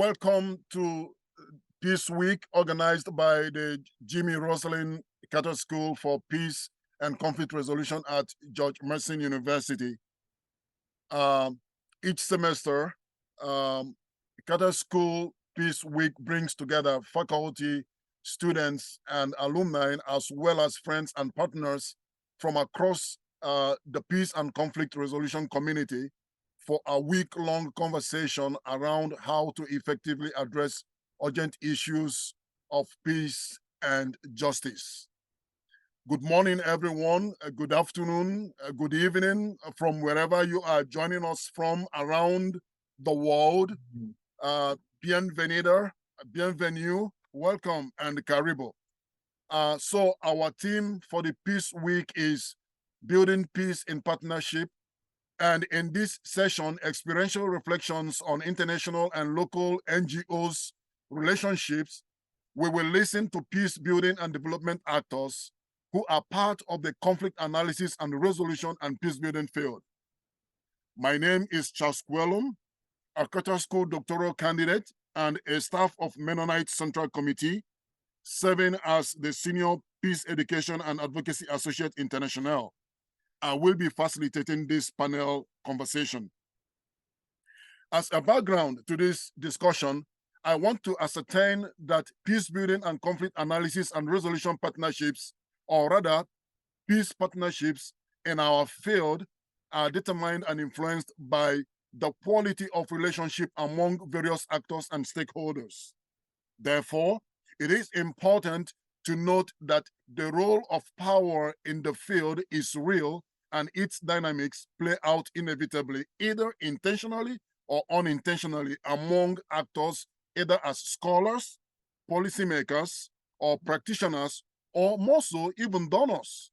Welcome to Peace Week, organized by the Jimmy Roslin Carter School for Peace and Conflict Resolution at George Mason University. Each semester, Carter School Peace Week brings together faculty, students, and alumni, as well as friends and partners from across the peace and conflict resolution community for a week-long conversation around how to effectively address urgent issues of peace and justice. Good morning, everyone. Good afternoon, good evening from wherever you are joining us from around the world. Bienvenida, bienvenue, welcome, and karibu. So our theme for the Peace Week is Building Peace in Partnership. And in this session, experiential reflections on international and local NGOs relationships, we will listen to peace building and development actors who are part of the conflict analysis and resolution and peace building field. My name is Charles Kwuelum, a Carter School doctoral candidate and a staff of Mennonite Central Committee, serving as the Senior Peace Education and Advocacy Associate International. I will be facilitating this panel conversation. As a background to this discussion, I want to ascertain that peace building and conflict analysis and resolution partnerships, or rather peace partnerships in our field, are determined and influenced by the quality of relationship among various actors and stakeholders. Therefore, it is important to note that the role of power in the field is real and its dynamics play out inevitably, either intentionally or unintentionally, among actors, either as scholars, policymakers, or practitioners, or more so, even donors.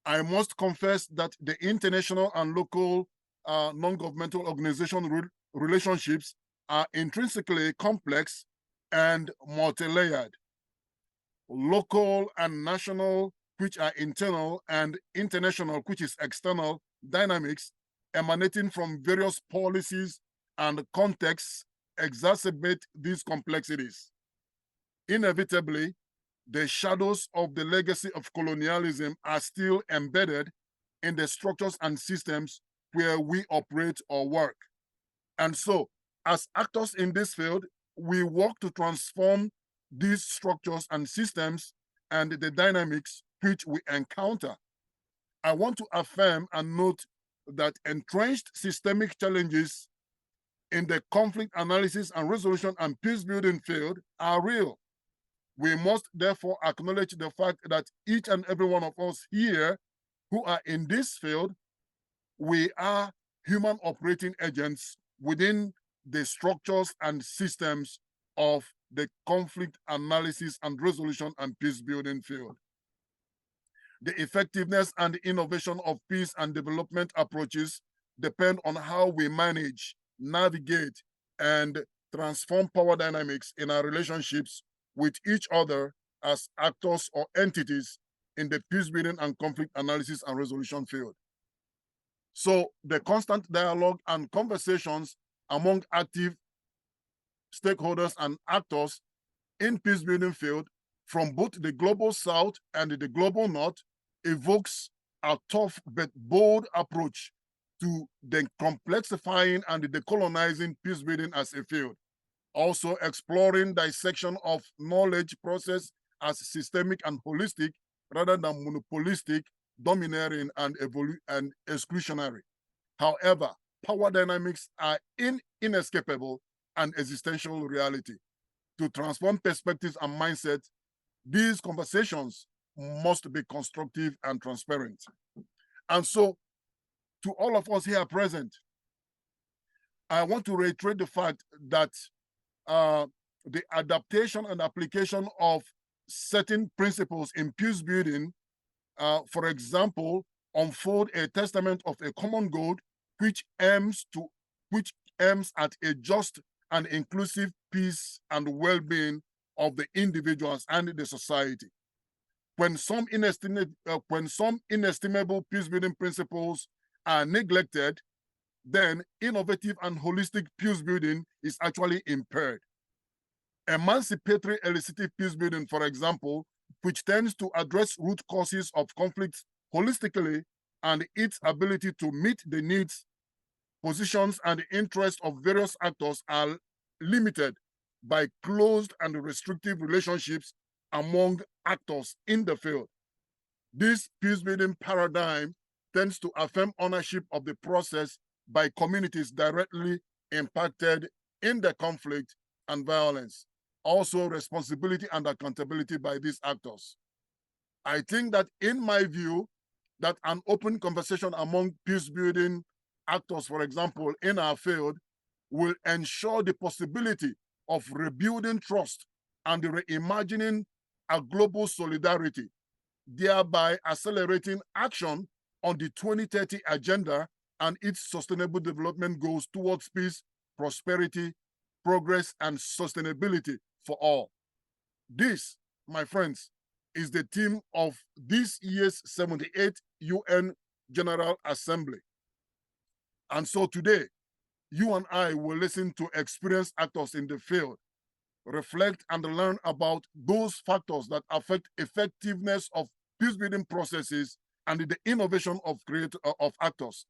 I must confess that the international and local non-governmental organization relationships are intrinsically complex and multi-layered. Local and national, which are internal, and international, which is external, dynamics emanating from various policies and contexts exacerbate these complexities. Inevitably, the shadows of the legacy of colonialism are still embedded in the structures and systems where we operate or work. And so, as actors in this field, we work to transform these structures and systems and the dynamics which we encounter. I want to affirm and note that entrenched systemic challenges in the conflict analysis and resolution and peace building field are real. We must therefore acknowledge the fact that each and every one of us here who are in this field, we are human operating agents within the structures and systems of the conflict analysis and resolution and peace building field. The effectiveness and innovation of peace and development approaches depend on how we manage, navigate, and transform power dynamics in our relationships with each other as actors or entities in the peace building and conflict analysis and resolution field. So the constant dialogue and conversations among active stakeholders and actors in peace building field from both the global south and the global north evokes a tough but bold approach to the complexifying and the decolonizing peace building as a field. Also exploring dissection of knowledge process as systemic and holistic rather than monopolistic, domineering, and exclusionary. However, power dynamics are inescapable and existential reality. To transform perspectives and mindsets, these conversations must be constructive and transparent. And so, to all of us here present, I want to reiterate the fact that the adaptation and application of certain principles in peace building, for example, unfold a testament of a common good which aims at a just and inclusive peace and well-being of the individuals and the society. When some inestimable peace-building principles are neglected, then innovative and holistic peace building is actually impaired. Emancipatory elicitive peace building, for example, which tends to address root causes of conflicts holistically and its ability to meet the needs, positions, and interests of various actors are limited by closed and restrictive relationships among actors in the field. This peace-building paradigm tends to affirm ownership of the process by communities directly impacted in the conflict and violence. Also, responsibility and accountability by these actors. I think that, in my view, that an open conversation among peace-building actors, for example, in our field, will ensure the possibility of rebuilding trust and reimagining a global solidarity, thereby accelerating action on the 2030 agenda and its sustainable development goals towards peace, prosperity, progress, and sustainability for all. This, my friends, is the theme of this year's 78th UN General Assembly. And so today, you and I will listen to experienced actors in the field, reflect and learn about those factors that affect effectiveness of peace-building processes and the innovation of actors.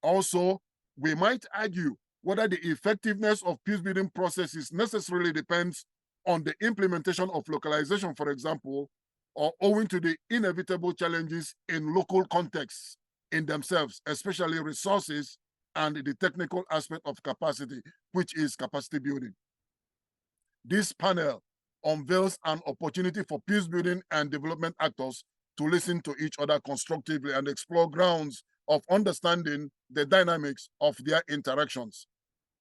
Also, we might argue whether the effectiveness of peace-building processes necessarily depends on the implementation of localization, for example, or owing to the inevitable challenges in local contexts in themselves, especially resources and the technical aspect of capacity, which is capacity building. This panel unveils an opportunity for peace building and development actors to listen to each other constructively and explore grounds of understanding the dynamics of their interactions.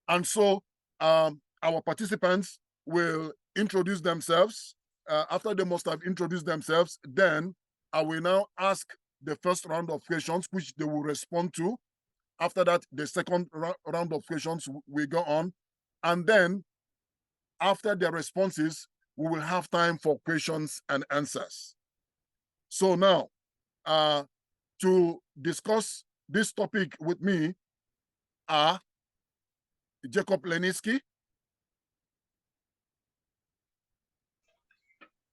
And so our participants will introduce themselves. After they must have introduced themselves, then I will now ask the first round of questions, which they will respond to. After that, the second round of questions will go on. And then after their responses, we will have time for questions and answers. So now, to discuss this topic with me are Jacob Leniski.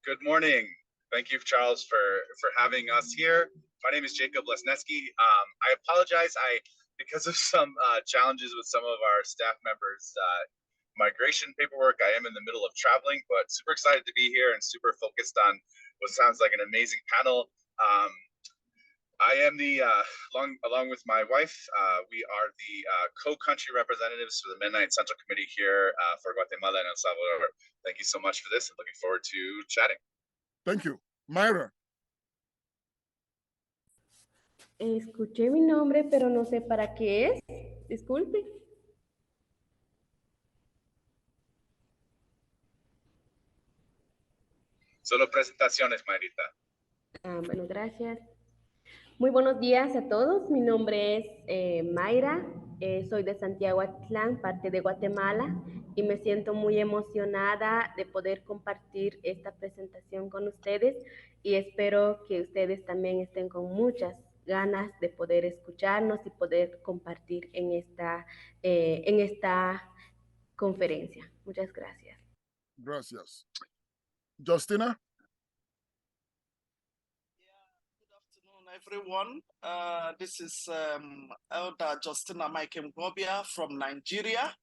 Good morning. Thank you, Charles, for having us here. My name is Jacob Lesneski. I apologize. Because of some challenges with some of our staff members' migration paperwork, I am in the middle of traveling, but super excited to be here and super focused on what sounds like an amazing panel. I am the, along with my wife, we are the co-country representatives for the Midnight Central Committee here for Guatemala and El Salvador. Thank you so much for this and looking forward to chatting. Thank you. Myra. Escuché mi nombre, pero no sé para qué es. Disculpe. Solo presentaciones, Marita. Bueno, gracias. Muy buenos días a todos. Mi nombre es Mayra. Soy de Santiago Atlán, parte de Guatemala, y me siento muy emocionada de poder compartir esta presentación con ustedes y espero que ustedes también estén con muchas ganas de poder escucharnos y poder compartir en esta conferencia. Muchas gracias. Gracias. Justina? Everyone. This is Elder Justina Mike Ngobia from Nigeria.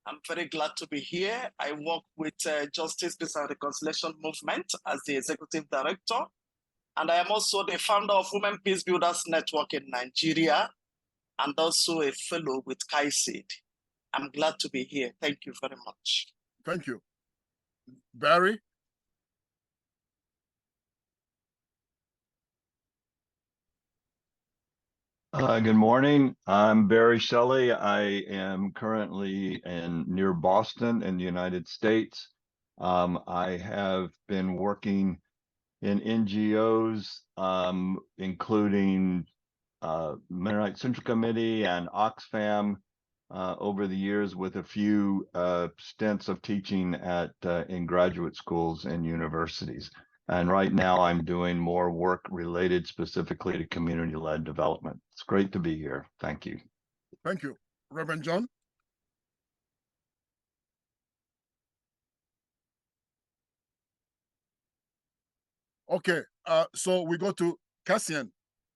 I'm very glad to be here. I work with Justice, Peace and Reconciliation Movement as the Executive Director. And I am also the founder of Women Peace Builders Network in Nigeria and also a fellow with KAISED. I'm glad to be here. Thank you very much. Thank you. Barry? Good morning. I'm Barry Shelley. I am currently near Boston in the United States. I have been working in NGOs, including Midnight Central Committee and Oxfam over the years, with a few stints of teaching in graduate schools and universities. And right now I'm doing more work related specifically to community-led development. It's great to be here. Thank you. Thank you. Reverend John? Okay, so we go to Cassian.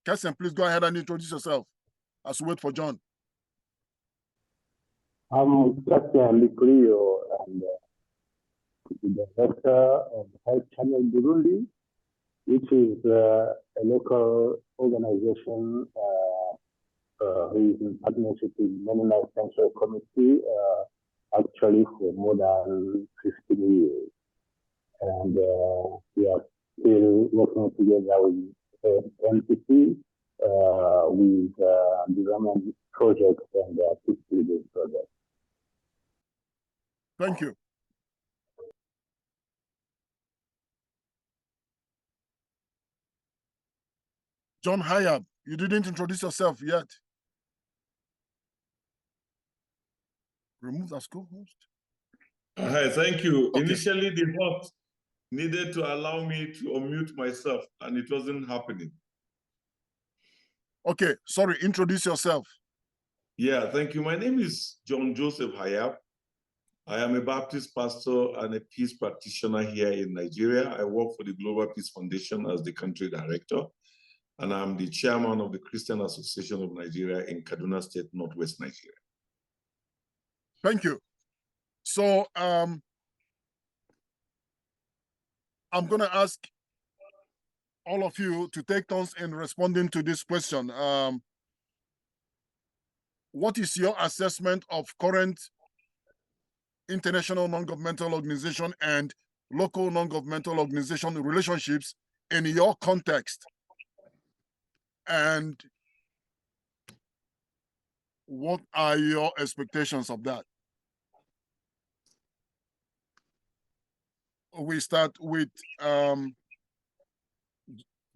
Cassian, please go ahead and introduce yourself as we wait for John. I'm Cassian Licrio, and the director of Health Channel Burundi, which is a local organization who is in partnership with Mennonite Central Committee, actually for more than 15 years. And we are still working together with NPC, with development projects and peacebuilding projects. Thank you. John Hayab, you didn't introduce yourself yet. Remove as co-host. Hi, thank you. Okay. Initially, the host needed to allow me to unmute myself, and it wasn't happening. Okay, sorry, introduce yourself. Yeah, thank you. My name is John Joseph Hayab. I am a Baptist pastor and a peace practitioner here in Nigeria. I work for the Global Peace Foundation as the country director, and I'm the chairman of the Christian Association of Nigeria in Kaduna State, Northwest Nigeria. Thank you. So I'm going to ask all of you to take turns in responding to this question. What is your assessment of current international non-governmental organization and local non-governmental organization relationships in your context? And what are your expectations of that? We start with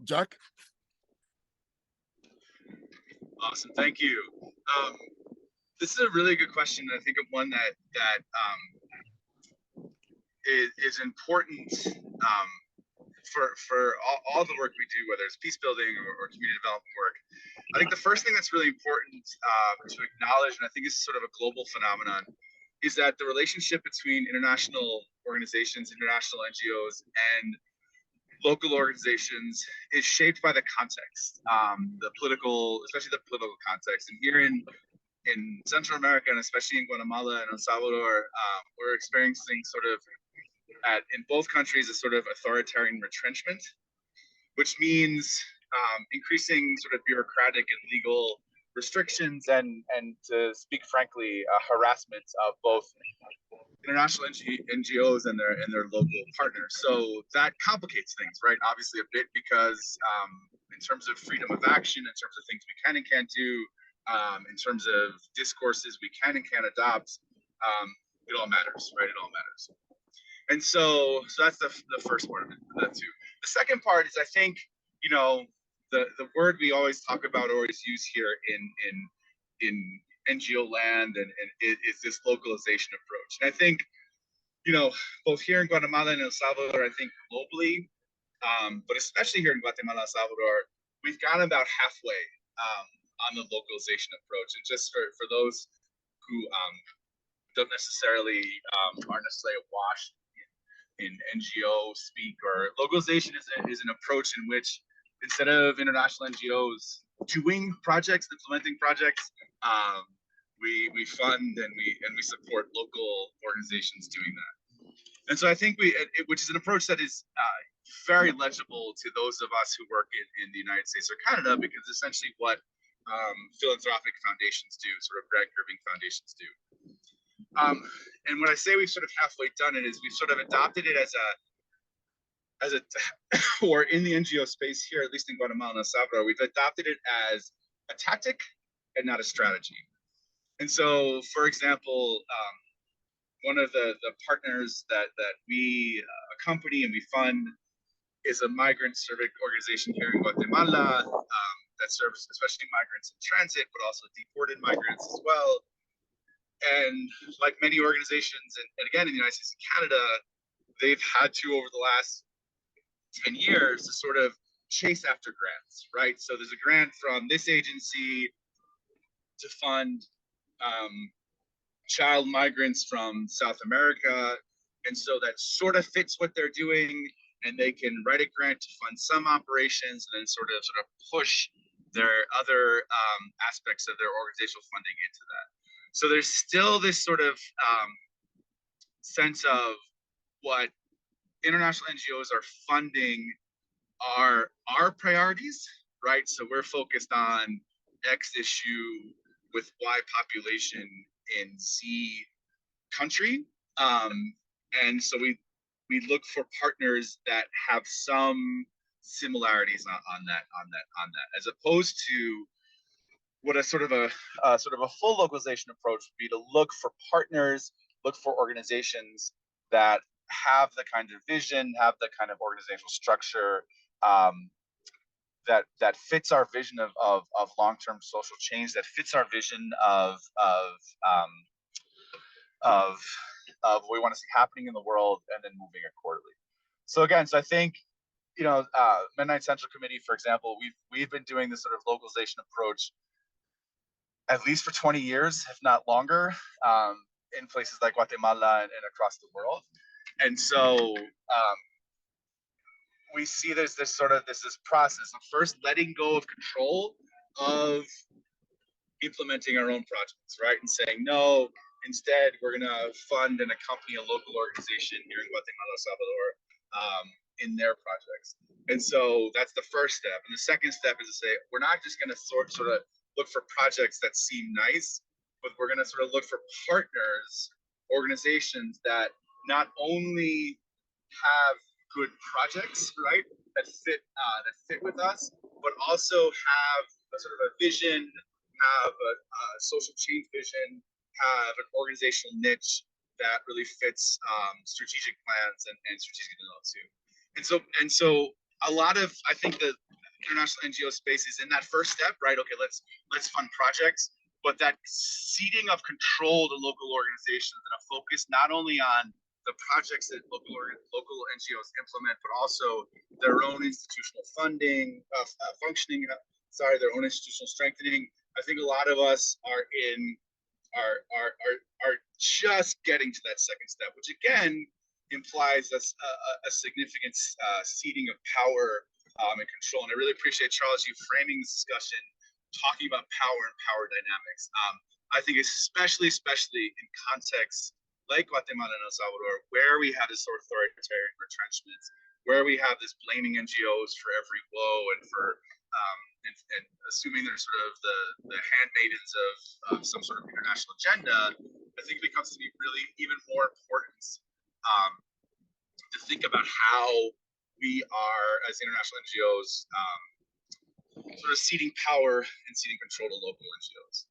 Jack. Awesome, thank you. This is a really good question. I think of one that is important for all the work we do, whether it's peace building or community development work. I think the first thing that's really important to acknowledge, and I think it's sort of a global phenomenon, is that the relationship between international organizations, international NGOs, and local organizations is shaped by the context, the political, especially the political context. And here in Central America, and especially in Guatemala and El Salvador, we're experiencing sort of in both countries a sort of authoritarian retrenchment, which means increasing sort of bureaucratic and legal restrictions and to speak frankly, harassment of both international NGOs and their local partners. So that complicates things, right? Obviously a bit, because in terms of freedom of action, in terms of things we can and can't do, in terms of discourses we can and can't adopt, it all matters, right? It all matters. And so that's the first part of it, that too. The second part is, I think, you know, the word we always talk about, or always use here in NGO land, and it is this localization approach. And I think, you know, both here in Guatemala and El Salvador, I think globally, but especially here in Guatemala, El Salvador, we've gone about halfway on the localization approach. And just for those who don't necessarily aren't necessarily awash in NGO speak, or localization is an approach in which, instead of international NGOs doing projects, implementing projects, we fund and we support local organizations doing that. And so I think which is an approach that is very legible to those of us who work in the United States or Canada, because essentially what philanthropic foundations do, sort of grant-giving foundations do. And when I say we've sort of halfway done it, is we've sort of adopted it as a or in the NGO space here, at least in Guatemala and El Salvador, we've adopted it as a tactic and not a strategy. And so, for example, one of the partners that we accompany and we fund is a migrant civic organization here in Guatemala that serves especially migrants in transit, but also deported migrants as well. And like many organizations, and again in the United States and Canada, they've had to, over the last 10 years, to sort of chase after grants, right? So there's a grant from this agency to fund child migrants from South America. And so that sort of fits what they're doing, and they can write a grant to fund some operations and then sort of push their other aspects of their organizational funding into that. So there's still this sort of sense of what international NGOs are funding are our priorities, right? So we're focused on X issue with Y population in Z country. And so we look for partners that have some similarities on that, as opposed to what a sort of a full localization approach would be, to look for partners, look for organizations that have the kind of vision, have the kind of organizational structure that fits our vision of long-term social change, that fits our vision of what we want to see happening in the world, and then moving accordingly. So again, I think, Midnight Central Committee, for example, we've been doing this sort of localization approach at least for 20 years, if not longer, in places like Guatemala and across the world. And so we see there's this process of first letting go of control of implementing our own projects, right? And saying, no, instead, we're going to fund and accompany a local organization here in Guatemala, Salvador, in their projects. And so that's the first step. And the second step is to say, we're not just going to sort of look for projects that seem nice, but we're going to sort of look for partners, organizations that not only have good projects, right, that fit with us, but also have a sort of a vision, have a social change vision, have an organizational niche that really fits strategic plans and strategic development too. And so a lot of, I think, the international NGO space is in that first step, right? Okay, let's fund projects, but that ceding of control to local organizations and a focus not only on the projects that local NGOs implement, but also their own institutional functioning, their own institutional strengthening. I think a lot of us are just getting to that second step, which again implies a significant ceding of power and control. And I really appreciate, Charles, you framing this discussion, talking about power and power dynamics. I think especially in contexts like Guatemala and El Salvador, where we have this authoritarian retrenchments, where we have this blaming NGOs for every woe and for and assuming they're sort of the handmaidens of some sort of international agenda, I think it becomes to be really even more important to think about how we are, as international NGOs, sort of ceding power and ceding control to local NGOs.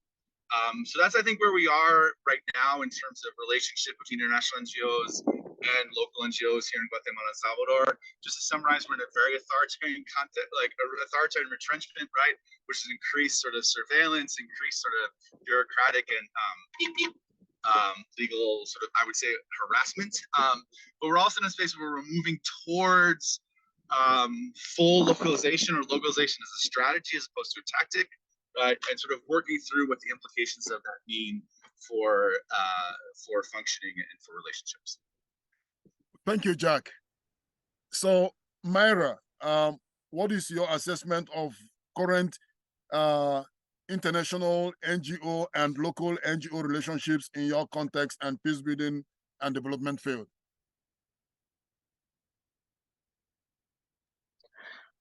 So that's, I think, where we are right now in terms of relationship between international NGOs and local NGOs here in Guatemala and Salvador. Just to summarize, we're in a very authoritarian context, like authoritarian retrenchment, right? Which is increased sort of surveillance, increased sort of bureaucratic and legal sort of, I would say, harassment. But we're also in a space where we're moving towards full localization, or localization as a strategy as opposed to a tactic. Right, and sort of working through what the implications of that mean for functioning and for relationships. Thank you, Jack. So, Myra, what is your assessment of current international NGO and local NGO relationships in your context and peacebuilding and development field?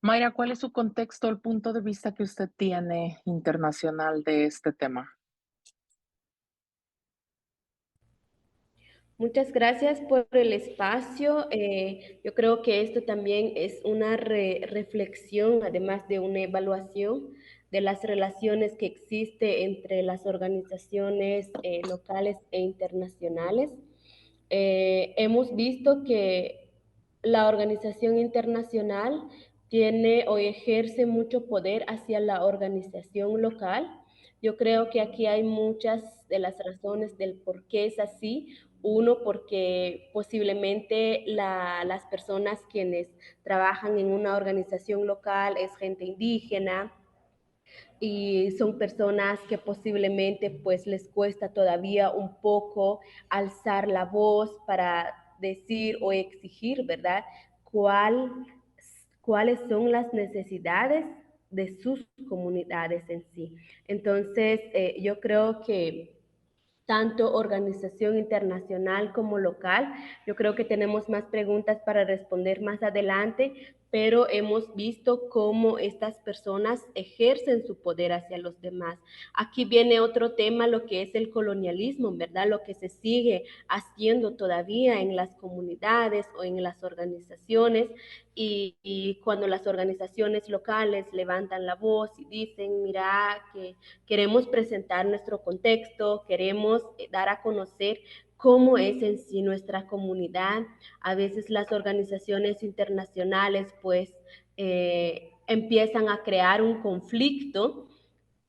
Mayra, ¿cuál es su contexto, el punto de vista que usted tiene internacional de este tema? Muchas gracias por el espacio. Yo creo que esto también es una reflexión, además de una evaluación de las relaciones que existen entre las organizaciones locales e internacionales. Hemos visto que la organización internacional tiene o ejerce mucho poder hacia la organización local. Yo creo que aquí hay muchas de las razones del por qué es así. Uno, porque posiblemente las personas quienes trabajan en una organización local es gente indígena, y son personas que posiblemente pues les cuesta todavía un poco alzar la voz para decir o exigir, ¿verdad? Cuáles son las necesidades de sus comunidades en sí. Entonces, yo creo que tanto organización internacional como local. Yo creo que tenemos más preguntas para responder más adelante, pero hemos visto cómo estas personas ejercen su poder hacia los demás. Aquí viene otro tema, lo que es el colonialismo, ¿verdad? Lo que se sigue haciendo todavía en las comunidades o en las organizaciones, y cuando las organizaciones locales levantan la voz y dicen, mira, que queremos presentar nuestro contexto, queremos dar a conocer cómo es en sí nuestra comunidad. A veces las organizaciones internacionales pues empiezan a crear un conflicto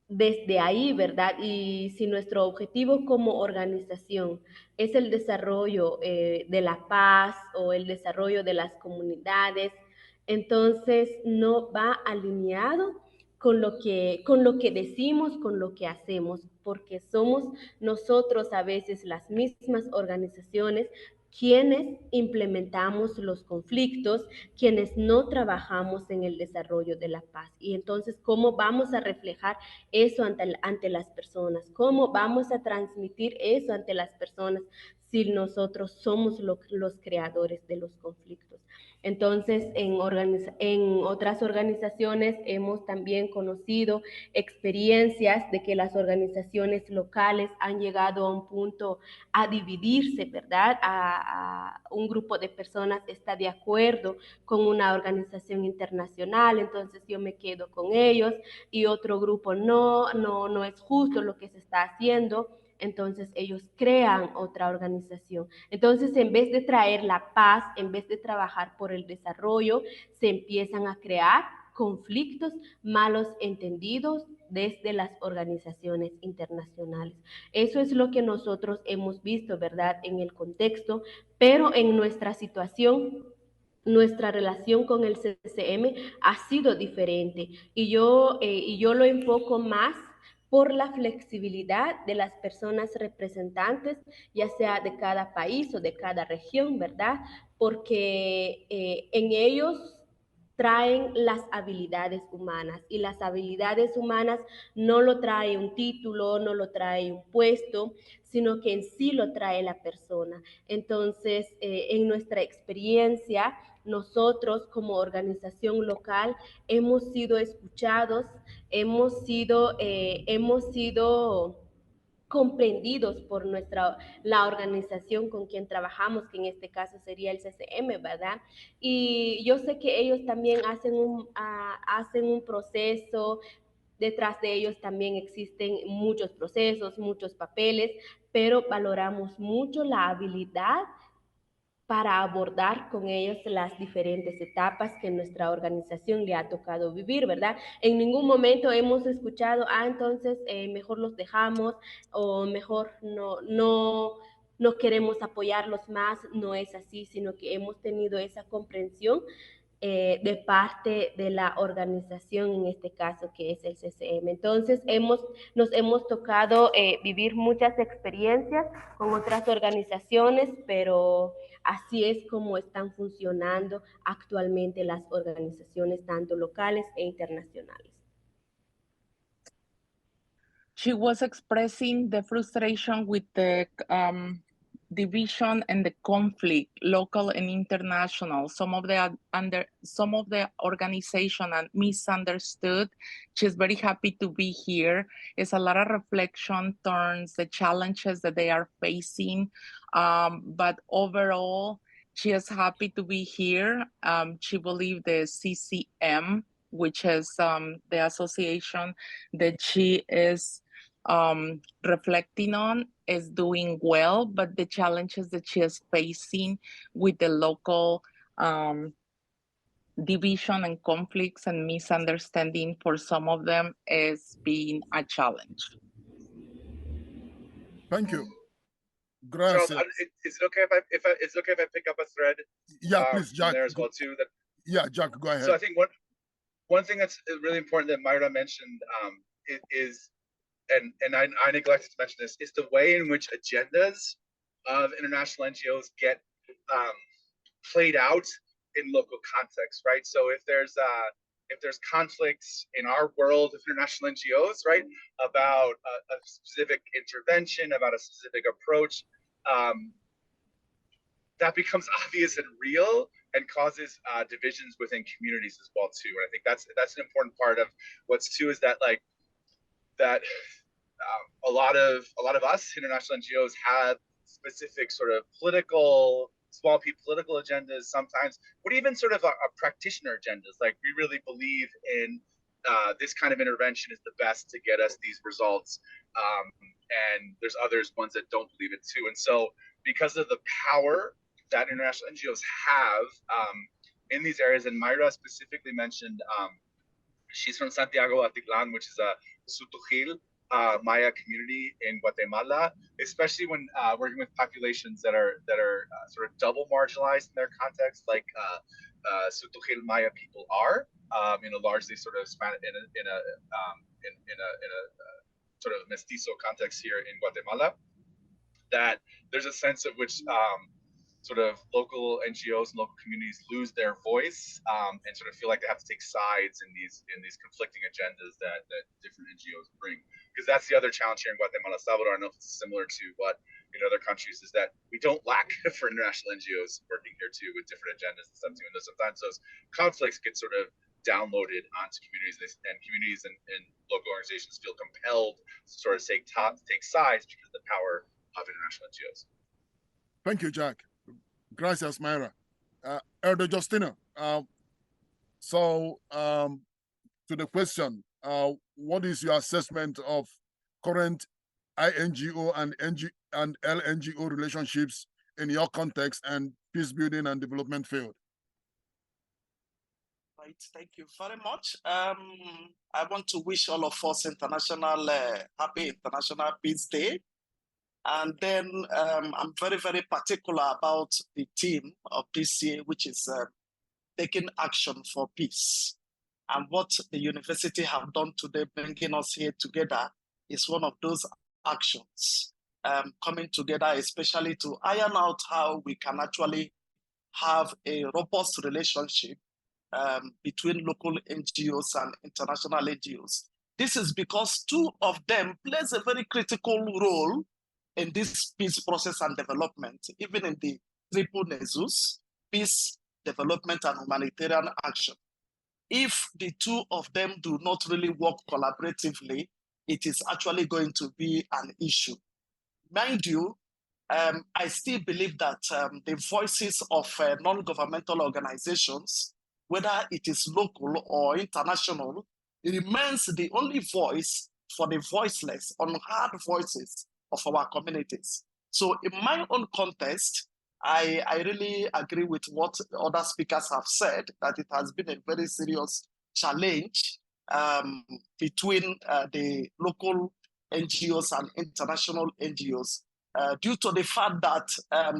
desde ahí, ¿verdad? Y si nuestro objetivo como organización es el desarrollo de la paz o el desarrollo de las comunidades, entonces no va alineado con lo que decimos, con lo que hacemos, porque somos nosotros a veces las mismas organizaciones quienes implementamos los conflictos, quienes no trabajamos en el desarrollo de la paz. Y entonces, ¿cómo vamos a reflejar eso ante las personas? ¿Cómo vamos a transmitir eso ante las personas si nosotros somos los creadores de los conflictos? Entonces, en otras organizaciones hemos también conocido experiencias de que las organizaciones locales han llegado a un punto a dividirse, ¿verdad? Un grupo de personas está de acuerdo con una organización internacional, entonces yo me quedo con ellos, y otro grupo no es justo lo que se está haciendo. Entonces ellos crean otra organización. Entonces, en vez de traer la paz, en vez de trabajar por el desarrollo, se empiezan a crear conflictos, malos entendidos desde las organizaciones internacionales. Eso es lo que nosotros hemos visto, ¿verdad?, en el contexto, pero en nuestra situación, nuestra relación con el CCM ha sido diferente, y yo lo enfoco más por la flexibilidad de las personas representantes, ya sea de cada país o de cada región, ¿verdad? Porque en ellos traen las habilidades humanas, y las habilidades humanas no lo trae un título, no lo trae un puesto, sino que en sí lo trae la persona. Entonces, en nuestra experiencia, nosotros como organización local hemos sido escuchados, hemos sido comprendidos por la organización con quien trabajamos, que en este caso sería el CCM, ¿verdad? Y yo sé que ellos también hacen un proceso. Detrás de ellos también existen muchos procesos, muchos papeles, pero valoramos mucho la habilidad para abordar con ellos las diferentes etapas que nuestra organización le ha tocado vivir, ¿verdad? En ningún momento hemos escuchado, entonces mejor los dejamos, o mejor no queremos apoyarlos más. No es así, sino que hemos tenido esa comprensión de parte de la organización, en este caso que es el CCM. Entonces nos hemos tocado vivir muchas experiencias con otras organizaciones, pero así es como están funcionando actualmente las organizaciones, tanto locales e internacionales. She was expressing the frustration with the division and the conflict, local and international. Some of the organization are misunderstood. She's very happy to be here. It's a lot of reflection turns the challenges that they are facing, but overall, she is happy to be here. She believes the CCM, which is the association that she is reflecting on, is doing well, but the challenges that she is facing with the local division and conflicts and misunderstanding for some of them is being a challenge. Thank you. Charles, Gracias. is it okay if I pick up a thread? Yeah, please, Jack. There as well too. Yeah, Jack, go ahead. So I think one one thing that's really important that Mayra mentioned is, and I neglected to mention this, is the way in which agendas of international NGOs get played out in local context, right? So if there's conflicts in our world of international NGOs, right, about a specific intervention, about a specific approach, that becomes obvious and real and causes divisions within communities as well too. And I think that's an important part of what's too, is that a lot of us international NGOs have specific sort of small p political agendas sometimes, but even sort of a practitioner agendas. Like, we really believe in this kind of intervention is the best to get us these results. And there's ones that don't believe it too. And so because of the power that international NGOs have in these areas, and Mayra specifically mentioned, she's from Santiago Atitlan, which is a Sutujil Maya community in Guatemala, especially when working with populations that are sort of double marginalized in their context, like Sutujil Maya people are, in a largely sort of Spanish, in a sort of mestizo context here in Guatemala. That there's a sense of which sort of local NGOs and local communities lose their voice and sort of feel like they have to take sides in these conflicting agendas that different NGOs bring. Because that's the other challenge here in Guatemala, Salvador. I don't know if it's similar to what in other countries, is that we don't lack for international NGOs working here too with different agendas and stuff too. And sometimes those conflicts get sort of downloaded onto communities, and communities and local organizations feel compelled to sort of take sides because of the power of international NGOs. Thank you, Jack. Gracias, Mayra. Elder Justina, to the question, what is your assessment of current INGO and LNGO relationships in your context and peace building and development field? Right, thank you very much. I want to wish all of us happy International Peace Day. And then I'm very, very particular about the theme of this year, which is taking action for peace. And what the university have done today, bringing us here together, is one of those actions, coming together, especially to iron out how we can actually have a robust relationship between local NGOs and international NGOs. This is because two of them plays a very critical role in this peace process and development, even in the triple nexus, peace, development, and humanitarian action. If the two of them do not really work collaboratively, it is actually going to be an issue. Mind you, I still believe that the voices of non-governmental organizations, whether it is local or international, remains the only voice for the voiceless, unheard voices of our communities. So in my own context, I really agree with what other speakers have said, that it has been a very serious challenge between the local NGOs and international NGOs due to the fact that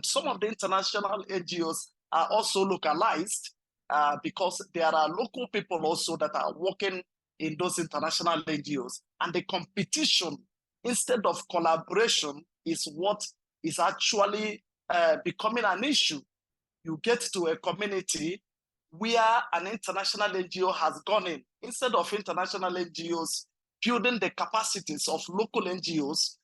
some of the international NGOs are also localized because there are local people also that are working in those international NGOs. And the competition, instead of collaboration, is what is actually becoming an issue. You get to a community where an international NGO has gone in. Instead of international NGOs building the capacities of local NGOs,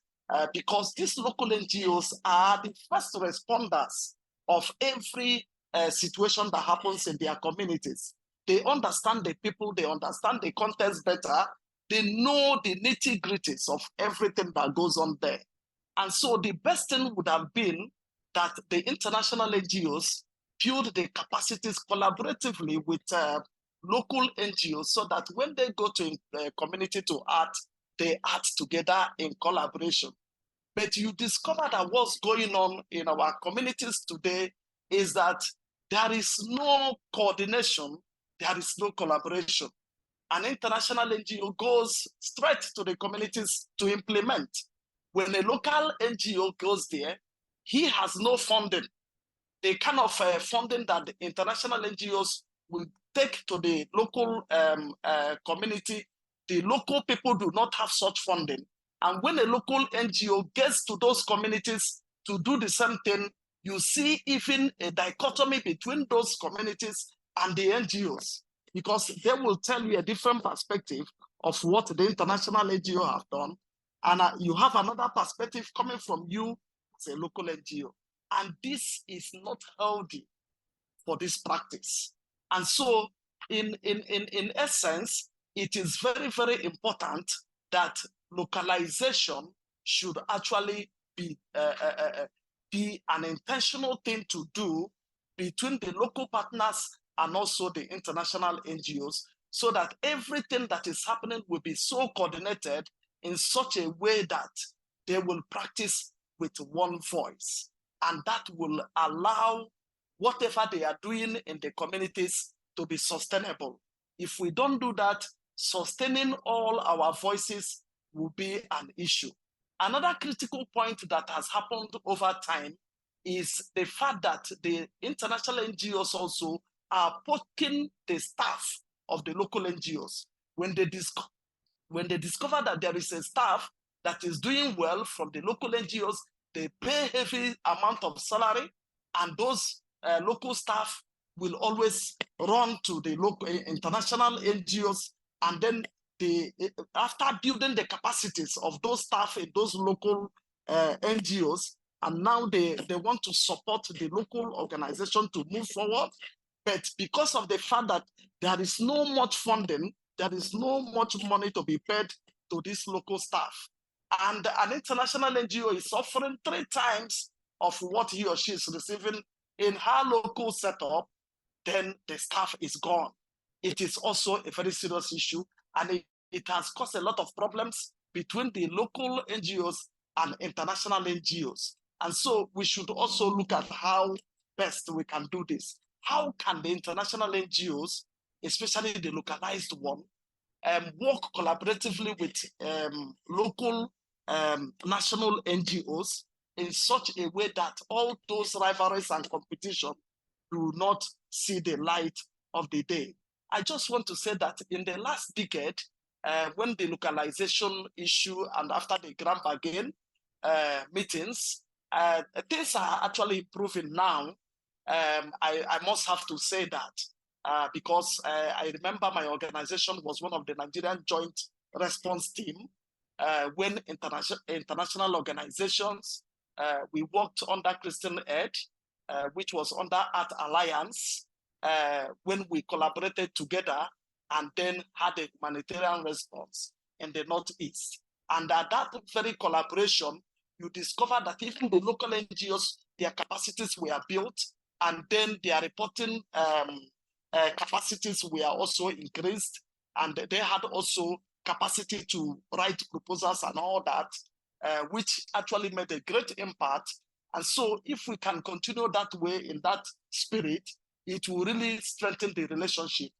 because these local NGOs are the first responders of every situation that happens in their communities. They understand the people, they understand the context better, they know the nitty-gritties of everything that goes on there. And so the best thing would have been that the international NGOs build the capacities collaboratively with local NGOs so that when they go to the community to act, they act together in collaboration. But you discover that what's going on in our communities today is that there is no coordination, there is no collaboration. An international NGO goes straight to the communities to implement. When a local NGO goes there, he has no funding. The kind of funding that the international NGOs will take to the local community, the local people do not have such funding. And when a local NGO gets to those communities to do the same thing, you see even a dichotomy between those communities and the NGOs, because they will tell you a different perspective of what the international NGO have done. And you have another perspective coming from you as a local NGO. And this is not healthy for this practice. And so in essence, it is very, very important that localization should actually be an intentional thing to do between the local partners and also the international NGOs, so that everything that is happening will be so coordinated in such a way that they will practice with one voice. And that will allow whatever they are doing in the communities to be sustainable. If we don't do that, sustaining all our voices will be an issue. Another critical point that has happened over time is the fact that the international NGOs also are poking the staff of the local NGOs. When they discover that there is a staff that is doing well from the local NGOs, they pay heavy amount of salary, and those local staff will always run to the local international NGOs, and then after building the capacities of those staff in those local NGOs, and now they want to support the local organization to move forward. But because of the fact that there is no much funding, there is no much money to be paid to this local staff, and an international NGO is offering 3 times of what he or she is receiving in her local setup, then the staff is gone. It is also a very serious issue, and it has caused a lot of problems between the local NGOs and international NGOs. And so we should also look at how best we can do this. How can the international NGOs, especially the localized one, work collaboratively with local national NGOs in such a way that all those rivalries and competition do not see the light of the day? I just want to say that in the last decade, when the localization issue and after the Grand Bargain meetings, things are actually improving now. I must have to say that because I remember my organization was one of the Nigerian Joint Response Team when international organizations, we worked under Christian Aid, which was under Art Alliance, when we collaborated together and then had a humanitarian response in the Northeast. And at that very collaboration, you discover that even the local NGOs, their capacities were built, and then their reporting capacities were also increased, and they had also capacity to write proposals and all that, which actually made a great impact. And so if we can continue that way in that spirit, it will really strengthen the relationship.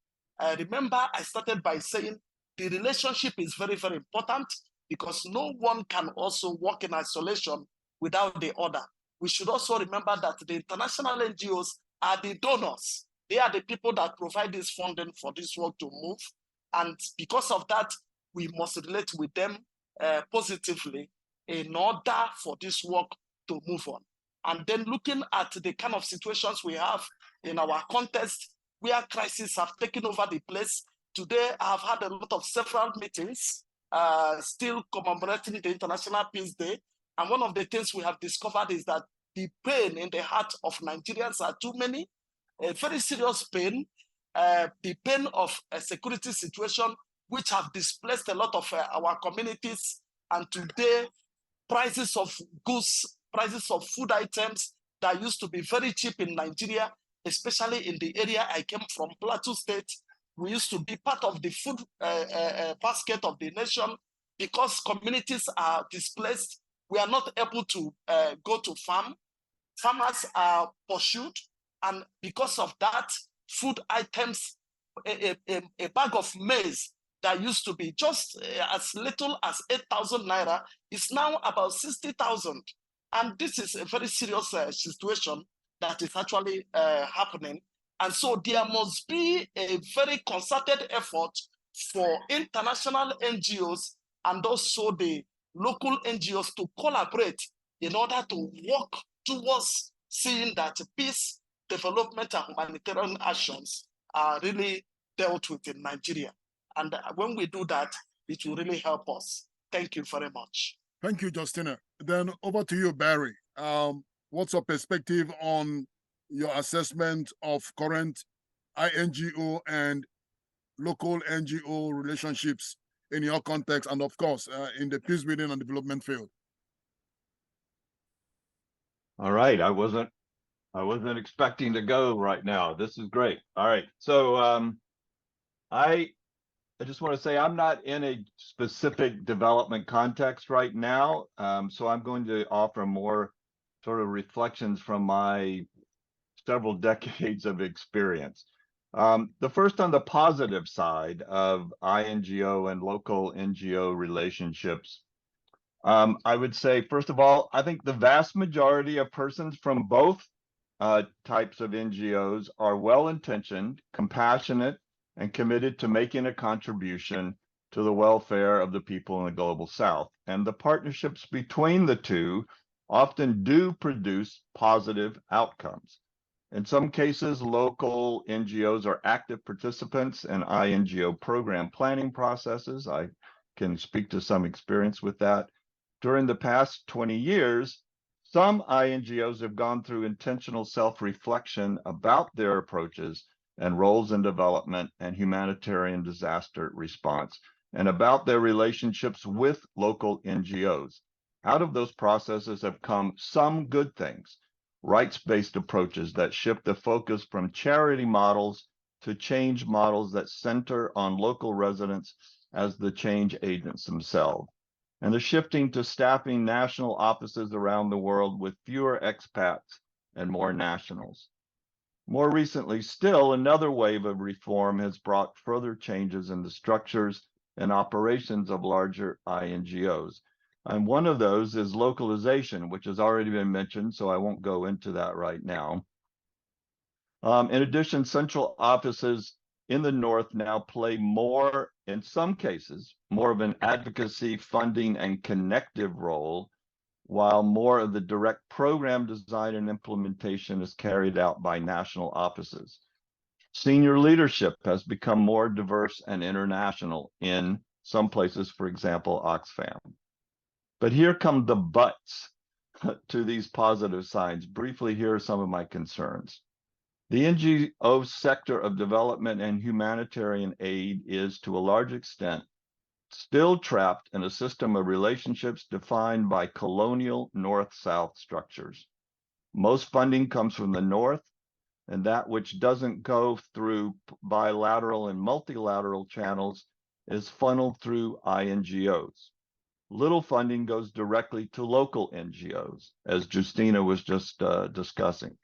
Remember, I started by saying the relationship is very, very important, because no one can also work in isolation without the other. We should also remember that the international NGOs are the donors. They are the people that provide this funding for this work to move. And because of that, we must relate with them positively in order for this work to move on. And then looking at the kind of situations we have in our context, where crises have taken over the place. Today, I've had a lot of several meetings still commemorating the International Peace Day. And one of the things we have discovered is that the pain in the heart of Nigerians are too many, a very serious pain, the pain of a security situation which have displaced a lot of our communities. And today, prices of goods, prices of food items that used to be very cheap in Nigeria, especially in the area I came from, Plateau State, we used to be part of the food basket of the nation. Because communities are displaced, we are not able to go to farm. Farmers are pursued, and because of that, food items, a bag of maize that used to be just as little as 8,000 naira is now about 60,000. And this is a very serious situation that is actually happening. And so there must be a very concerted effort for international NGOs and also the local NGOs to collaborate in order to work towards seeing that peace, development, and humanitarian actions are really dealt with in Nigeria. And when we do that, it will really help us. Thank you very much. Thank you, Justina. Then over to you, Barry. What's your perspective on your assessment of current INGO and local NGO relationships in your context, and of course, in the peace building and development field? All right, I wasn't expecting to go right now. This is great. All right, so I just want to say I'm not in a specific development context right now, so I'm going to offer more sort of reflections from my several decades of experience. The first on the positive side of INGO and local NGO relationships, I would say, first of all, I think the vast majority of persons from both types of NGOs are well-intentioned, compassionate, and committed to making a contribution to the welfare of the people in the global South. And the partnerships between the two often do produce positive outcomes. In some cases, local NGOs are active participants in INGO program planning processes. I can speak to some experience with that. During the past 20 years, some INGOs have gone through intentional self-reflection about their approaches and roles in development and humanitarian disaster response, and about their relationships with local NGOs. Out of those processes have come some good things, rights-based approaches that shift the focus from charity models to change models that center on local residents as the change agents themselves. And the shifting to staffing national offices around the world with fewer expats and more nationals. More recently, still, another wave of reform has brought further changes in the structures and operations of larger INGOs. And one of those is localization, which has already been mentioned, so I won't go into that right now. In addition, central offices in the North now play more, in some cases, more of an advocacy, funding, and connective role, while more of the direct program design and implementation is carried out by national offices. Senior leadership has become more diverse and international in some places, for example, Oxfam. But here come the buts to these positive signs. Briefly, here are some of my concerns. The NGO sector of development and humanitarian aid is, to a large extent, still trapped in a system of relationships defined by colonial North-South structures. Most funding comes from the North, and that which doesn't go through bilateral and multilateral channels is funneled through INGOs. Little funding goes directly to local NGOs, as Justina was just discussing.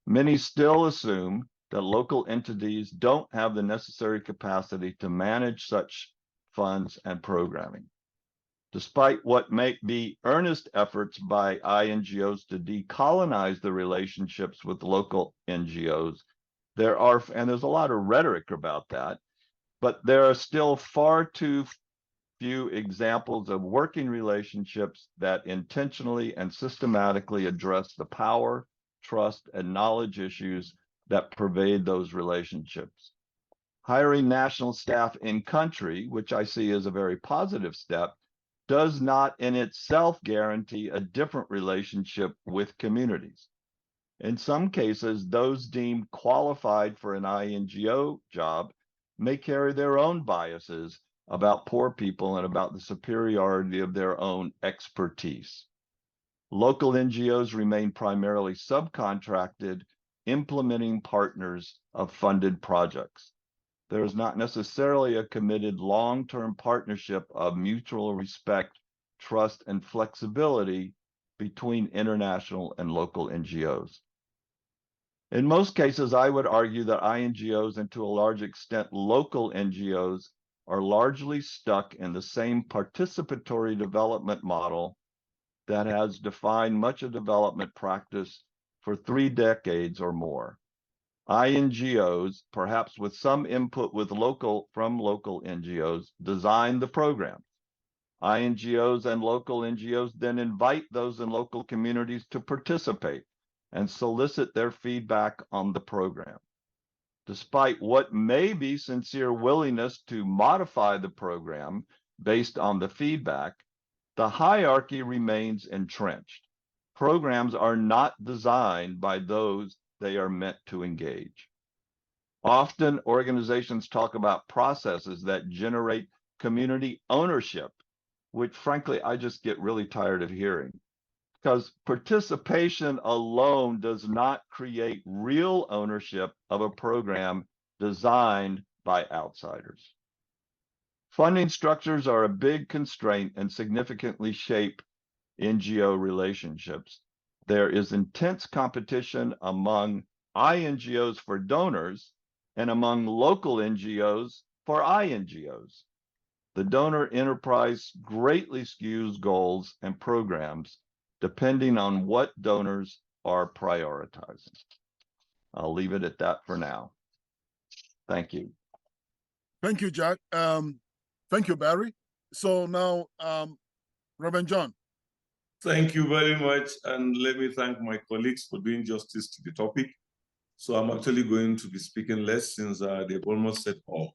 Many still assume that local entities don't have the necessary capacity to manage such funds and programming. Despite what may be earnest efforts by INGOs to decolonize the relationships with local NGOs, there's a lot of rhetoric about that, but there are still far too few examples of working relationships that intentionally and systematically address the power, trust, and knowledge issues that pervade those relationships. Hiring national staff in country, which I see as a very positive step, does not in itself guarantee a different relationship with communities. In some cases, those deemed qualified for an INGO job may carry their own biases about poor people and about the superiority of their own expertise. Local NGOs remain primarily subcontracted, implementing partners of funded projects. There is not necessarily a committed long-term partnership of mutual respect, trust, and flexibility between international and local NGOs. In most cases, I would argue that INGOs and to a large extent local NGOs are largely stuck in the same participatory development model that has defined much of development practice for 3 decades or more. INGOs, perhaps with some input from local NGOs, design the program. INGOs and local NGOs then invite those in local communities to participate and solicit their feedback on the program. Despite what may be sincere willingness to modify the program based on the feedback, the hierarchy remains entrenched. Programs are not designed by those they are meant to engage. Often, organizations talk about processes that generate community ownership, which frankly, I just get really tired of hearing. Because participation alone does not create real ownership of a program designed by outsiders. Funding structures are a big constraint and significantly shape NGO relationships. There is intense competition among INGOs for donors and among local NGOs for INGOs. The donor enterprise greatly skews goals and programs depending on what donors are prioritizing. I'll leave it at that for now. Thank you. Thank you, Jack. Thank you, Barry. So now, Reverend John. Thank you very much. And let me thank my colleagues for doing justice to the topic. So I'm actually going to be speaking less since they've almost said all.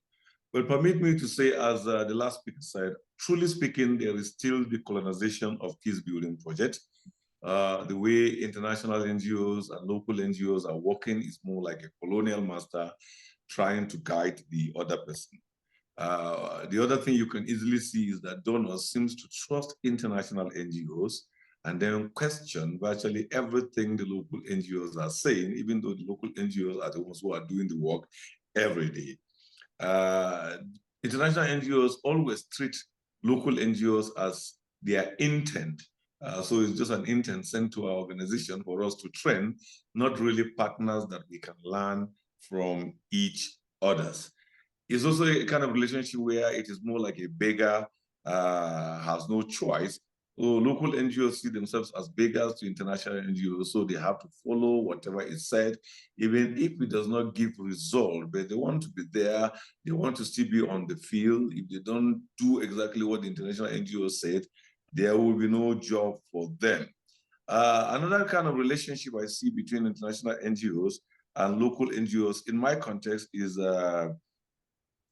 But permit me to say, as the last speaker said, truly speaking, there is still the colonization of peace-building projects. The way international NGOs and local NGOs are working is more like a colonial master trying to guide the other person. The other thing you can easily see is that donors seems to trust international NGOs and then question virtually everything the local NGOs are saying, even though the local NGOs are the ones who are doing the work every day. International NGOs always treat local NGOs as their intent. So it's just an intent sent to our organization for us to train, not really partners that we can learn from each others. It's also a kind of relationship where it is more like a beggar has no choice. So local NGOs see themselves as beggars to international NGOs, so they have to follow whatever is said, even if it does not give result, but they want to be there, they want to still be on the field. If they don't do exactly what the international NGOs said, there will be no job for them. Another kind of relationship I see between international NGOs and local NGOs in my context is the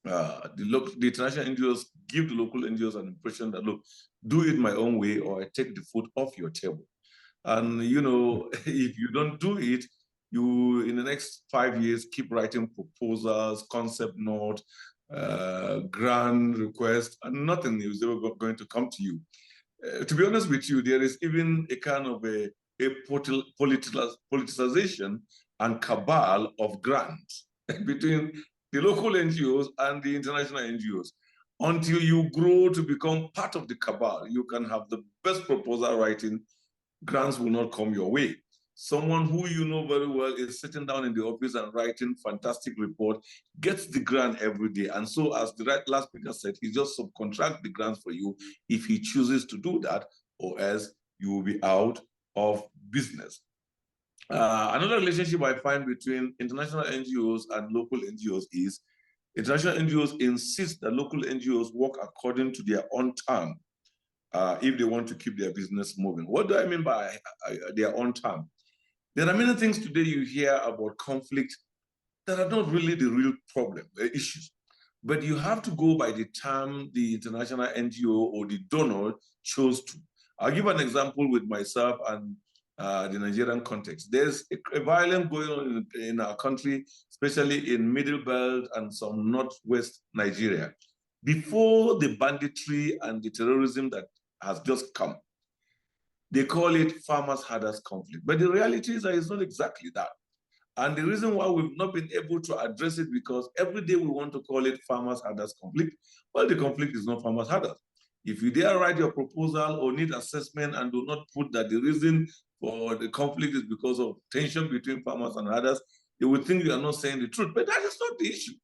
international NGOs give the local NGOs an impression that, look, do it my own way or I take the food off your table. And, you know, if you don't do it, you, in the next 5 years, keep writing proposals, concept note, grant request, and nothing is ever going to come to you. To be honest with you, there is even a kind of a politicization and cabal of grants between the local NGOs and the international NGOs. Until you grow to become part of the cabal, you can have the best proposal writing, grants will not come your way. Someone who you know very well is sitting down in the office and writing fantastic report, gets the grant every day. And so as the last speaker said, he just subcontract the grants for you if he chooses to do that, or else you will be out of business. Another relationship I find between international NGOs and local NGOs is international NGOs insist that local NGOs work according to their own term if they want to keep their business moving. What do I mean by their own term? There are many things today you hear about conflict that are not really the real problem, the issues. But you have to go by the term the international NGO or the donor chose to. I'll give an example with myself and the Nigerian context. There's a violence going on in our country, especially in Middle Belt and some Northwest Nigeria. Before the banditry and the terrorism that has just come, they call it farmers-herders conflict. But the reality is that it's not exactly that. And the reason why we've not been able to address it because every day we want to call it farmers-herders conflict. Well, the conflict is not farmers-herders. If you dare write your proposal or need assessment and do not put that the reason for the conflict is because of tension between farmers and herders, they would think you are not saying the truth. But that is not the issue.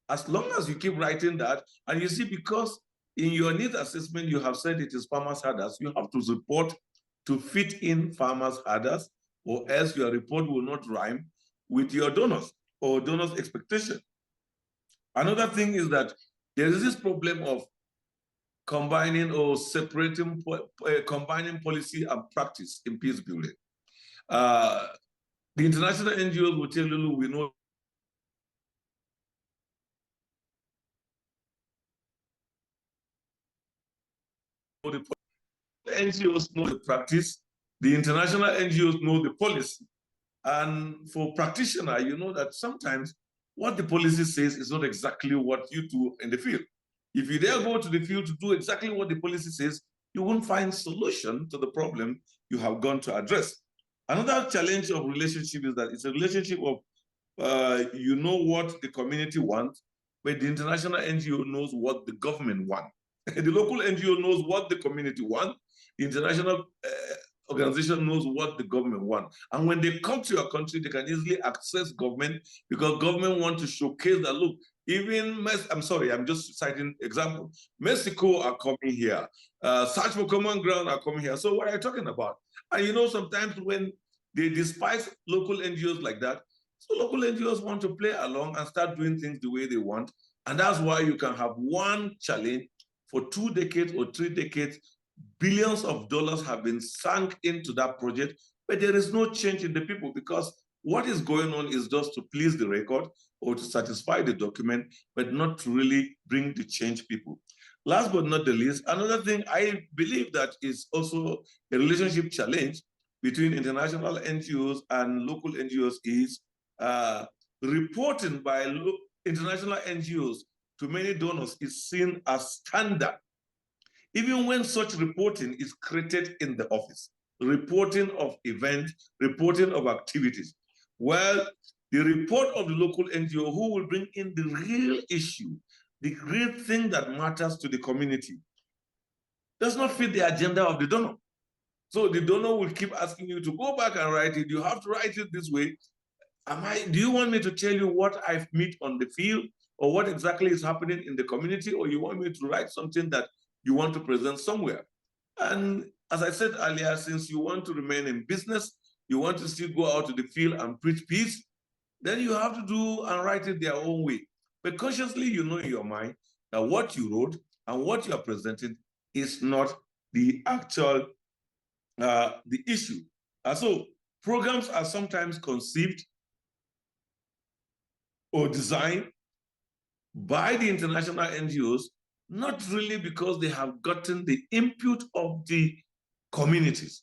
As long as you keep writing that, and you see, because in your needs assessment, you have said it is farmers-herders, you have to report to fit in farmers-herders, or else your report will not rhyme with your donors. or donors' expectation. Another thing is that there is this problem of combining or separating, combining policy and practice in peace building. The international NGOs will tell you, we know the NGOs know the practice, the international NGOs know the policy. And for practitioner, you know that sometimes what the policy says is not exactly what you do in the field. If you dare go to the field to do exactly what the policy says, you won't find solution to the problem you have gone to address. Another challenge of relationship is that it's a relationship of you know what the community wants, but the international NGO knows what the government wants. The local NGO knows what the community wants. The international organization knows what the government wants. And when they come to your country, they can easily access government because government want to showcase that, look, even, I'm sorry, I'm just citing example. Mexico are coming here. Search for Common Ground are coming here. So what are you talking about? And you know, sometimes when they despise local NGOs like that, so local NGOs want to play along and start doing things the way they want. And that's why you can have one challenge for 2 decades or 3 decades. Billions of dollars have been sunk into that project, but there is no change in the people because what is going on is just to please the record or to satisfy the document, but not to really bring the change people. Last but not the least, another thing I believe that is also a relationship challenge between international NGOs and local NGOs is reporting by international NGOs to many donors is seen as standard. Even when such reporting is created in the office, reporting of events, reporting of activities, well, the report of the local NGO who will bring in the real issue, the real thing that matters to the community, does not fit the agenda of the donor. So the donor will keep asking you to go back and write it. You have to write it this way. Do you want me to tell you what I've met on the field or what exactly is happening in the community, or you want me to write something that you want to present somewhere? And as I said earlier, since you want to remain in business, you want to still go out to the field and preach peace, then you have to do and write it their own way. But consciously, you know in your mind that what you wrote and what you are presenting is not the actual, the issue. So programs are sometimes conceived or designed by the international NGOs, not really because they have gotten the input of the communities.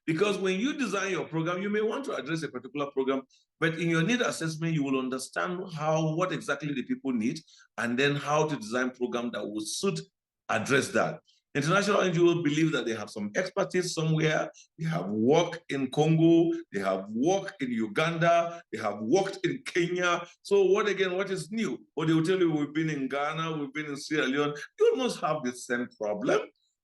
Because when you design your program, you may want to address a particular program, but in your need assessment, you will understand what exactly the people need, and then how to design program that will address that. International NGOs believe that they have some expertise somewhere. They have worked in Congo, they have worked in Uganda, they have worked in Kenya. So what is new? Or they will tell you, we've been in Ghana, we've been in Sierra Leone. You almost have the same problem.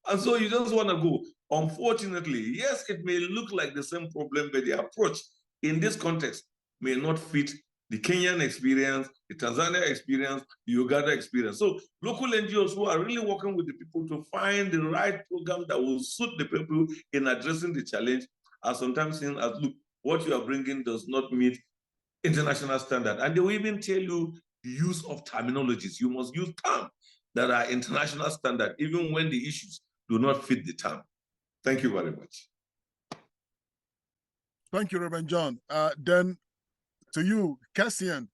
And so you just want to go. Unfortunately, yes, it may look like the same problem, but the approach in this context may not fit the Kenyan experience, the Tanzania experience, the Uganda experience. So local NGOs who are really working with the people to find the right program that will suit the people in addressing the challenge are sometimes seen as, look, what you are bringing does not meet international standard. And they will even tell you the use of terminologies. You must use terms that are international standard, even when the issues do not fit the term. Thank you very much. Thank you, Reverend John. Then to you, Cassian,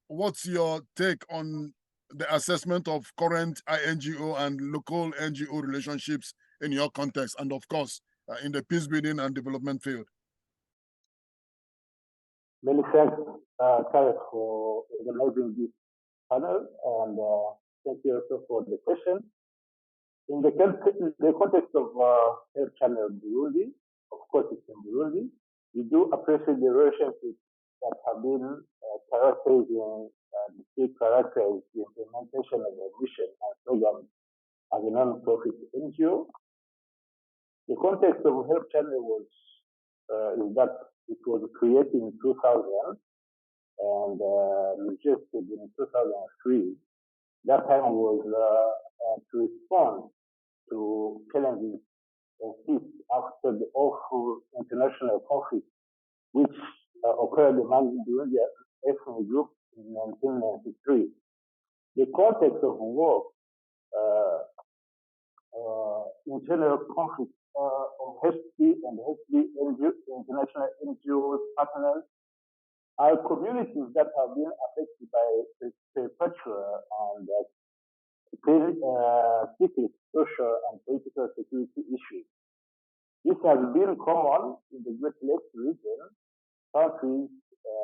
what's your take on the assessment of current INGO and local NGO relationships in your context, and of course, in the peace building and development field? Many thanks, Karen, for organizing this panel, and thank you also for the question. In the context of Health Channel Burundi, of course it's in Burundi, we do appreciate the relationships that have been characterizing the implementation of the mission and program as a non-profit NGO. The context of Health Channel is that it was created in 2000 and registered in 2003. That time was to respond to challenges of peace after the awful international conflict which occurred among ethnic groups in 1993. The context of war, internal conflict of HB and HB international NGOs partners are communities that have been affected by perpetual and secret social and political security issues. This has been common in the Great Lakes region, countries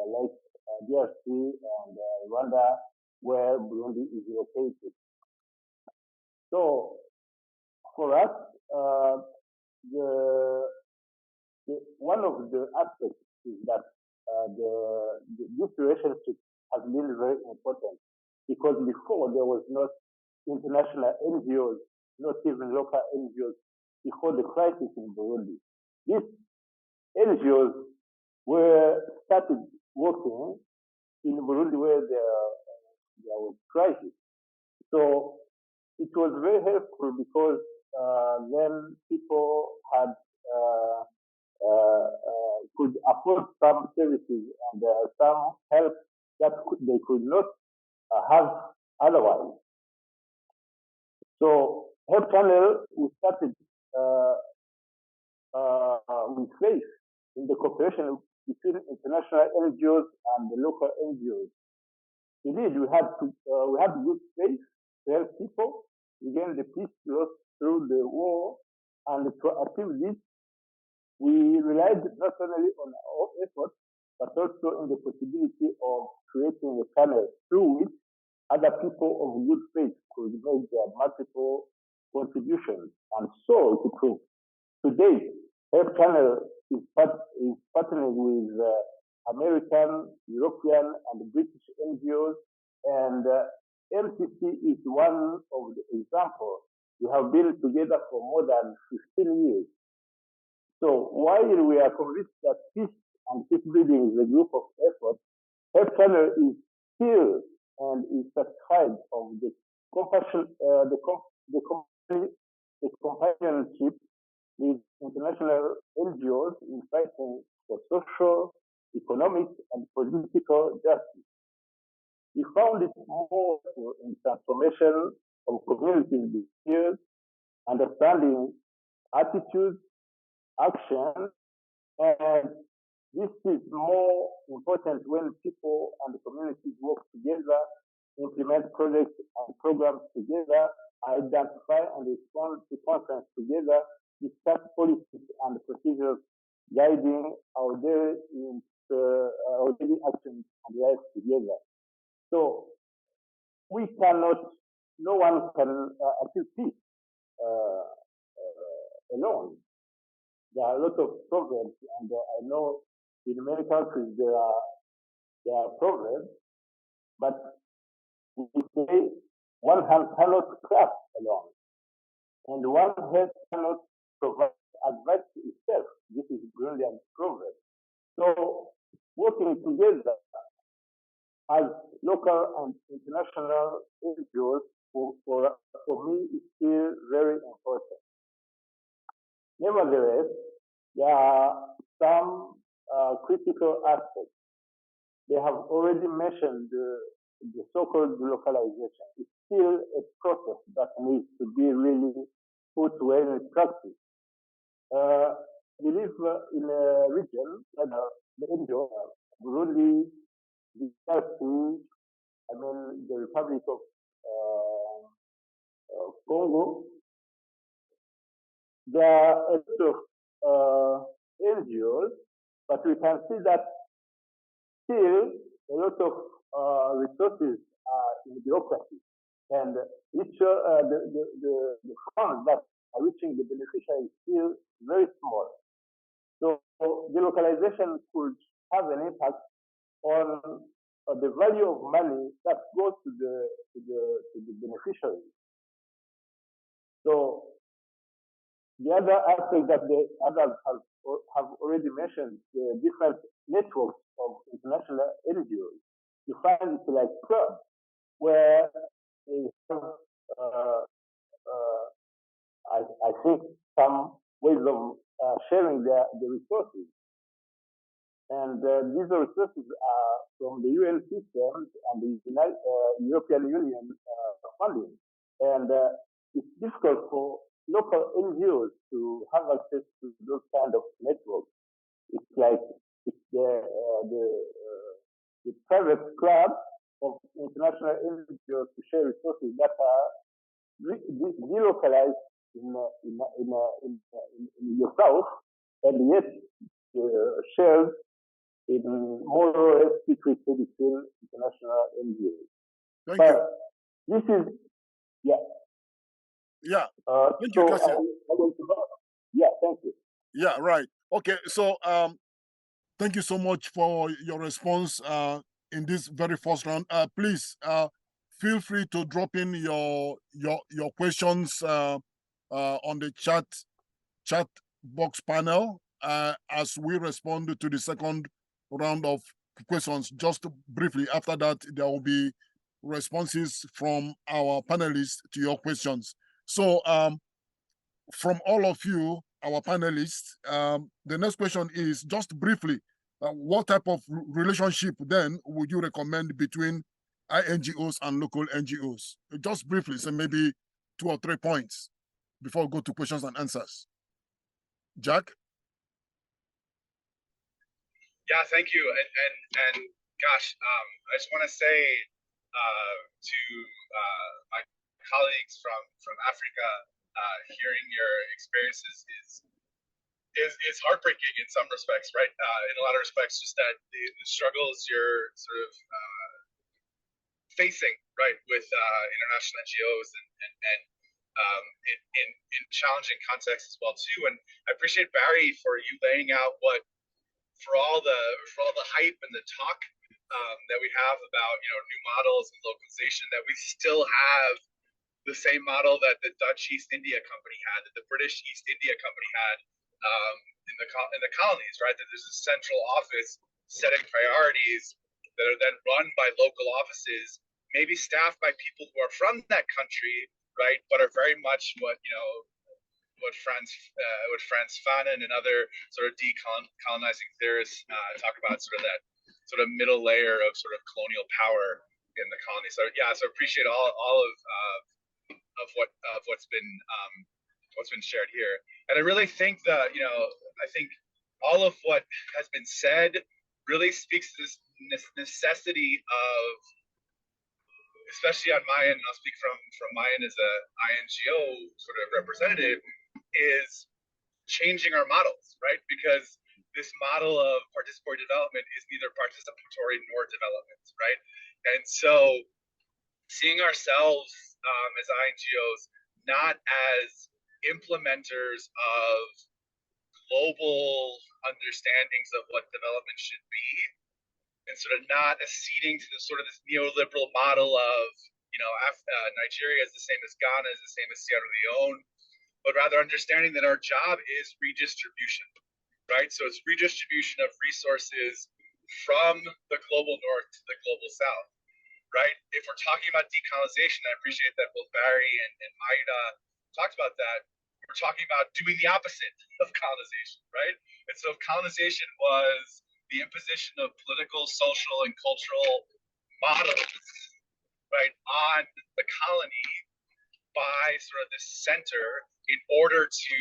like DRC and Rwanda, where Burundi is located. So, for us, one of the aspects is that this relationship has been very important, because before there was not international NGOs, not even local NGOs, before the crisis in Burundi. These NGOs were started working in Burundi where there was crisis. So it was very helpful because then people had could afford some services and some help that they could not have otherwise. So Help Panel, we started with faith in the cooperation between international NGOs and the local NGOs. Indeed, we had good faith to help people regain the peace lost through the war, and to achieve this, we relied not only on our efforts, but also in the possibility of creating a panel through which other people of good faith could make their multiple contributions, and so it proved. Today, Help Panel is partnering with American, European, and British NGOs, and MCC is one of the examples. We have been together for more than 15 years. So while we are convinced that peace and peacebuilding is a group of efforts, Help Panel is still and is satisfied of the compassion, the companionship with international NGOs in fighting for social, economic, and political justice. We found it more in transformation of community behaviors, understanding attitudes, action, and this is more important when people and the communities work together, implement projects and programs together, identify and respond to concerns together, discuss policies and procedures guiding our daily actions and life together. So we cannot, no one can achieve peace alone. There are a lot of problems, and I know in many countries there are problems, but we say one hand cannot clap alone, and one hand cannot provide advice to itself. This is brilliant proverb. So working together as local and international NGOs for me is still very important. Nevertheless, there are some critical aspects. They have already mentioned the so-called localization. It's still a process that needs to be really put well in practice. We live in a region that the NGO, Burundi, the DRC, the Republic of Congo. There are a lot of NGOs, but we can see that still a lot of resources are in bureaucracy, and which the funds that are reaching the beneficiary is still very small. So the localization could have an impact on the value of money that goes to the beneficiaries. So the other aspect that the others have already mentioned, the different networks of international NGOs. You find it like clubs where they have, I think, some ways of sharing the resources. And these resources are from the UN systems and the European Union funding. And it's difficult for local NGOs to have access to those kind of networks. It's like it's the private club of international NGOs to share resources that are delocalized in the south, and yet shared in more or less secret between international NGOs. Thank but you. This is, yeah. Yeah. Thank So you, Cassia. yeah, thank you. Yeah, right. Okay, so thank you so much for your response in this very first round. Please feel free to drop in your questions on the chat box panel as we respond to the second round of questions. Just briefly, after that, there will be responses from our panelists to your questions. So from all of you, our panelists, the next question is just briefly, what type of relationship then would you recommend between NGOs and local NGOs? Just briefly, so maybe 2 or 3 points before we go to questions and answers. Jack? Yeah, thank you. And gosh, I just want to say to my colleagues from Africa, hearing your experiences is heartbreaking in some respects, right? In a lot of respects, just that the struggles you're sort of facing, right, with international NGOs and in challenging contexts as well too. And I appreciate Barry for you laying out what for all the hype and the talk that we have about new models and localization, that we still have the same model that the Dutch East India Company had, that the British East India Company had in the colonies, right? That there's a central office setting priorities that are then run by local offices, maybe staffed by people who are from that country, right? But are very much what Franz Fanon and other sort of decolonizing theorists talk about, sort of that sort of middle layer of sort of colonial power in the colony. So yeah, so appreciate all of what's been shared here. And I really think that I think all of what has been said really speaks to this necessity of, especially on my end, and I'll speak from my end as a INGO sort of representative, is changing our models, right? Because this model of participatory development is neither participatory nor development, right? And so seeing ourselves as INGOs not as implementers of global understandings of what development should be, and sort of not acceding to the sort of this neoliberal model of Nigeria is the same as Ghana, is the same as Sierra Leone, but rather understanding that our job is redistribution, right? So it's redistribution of resources from the global north to the global south, right? If we're talking about decolonization, I appreciate that both Barry and Maida talked about that. We're talking about doing the opposite of colonization, right? And so if colonization was the imposition of political, social, and cultural models, right, on the colony by sort of the center in order to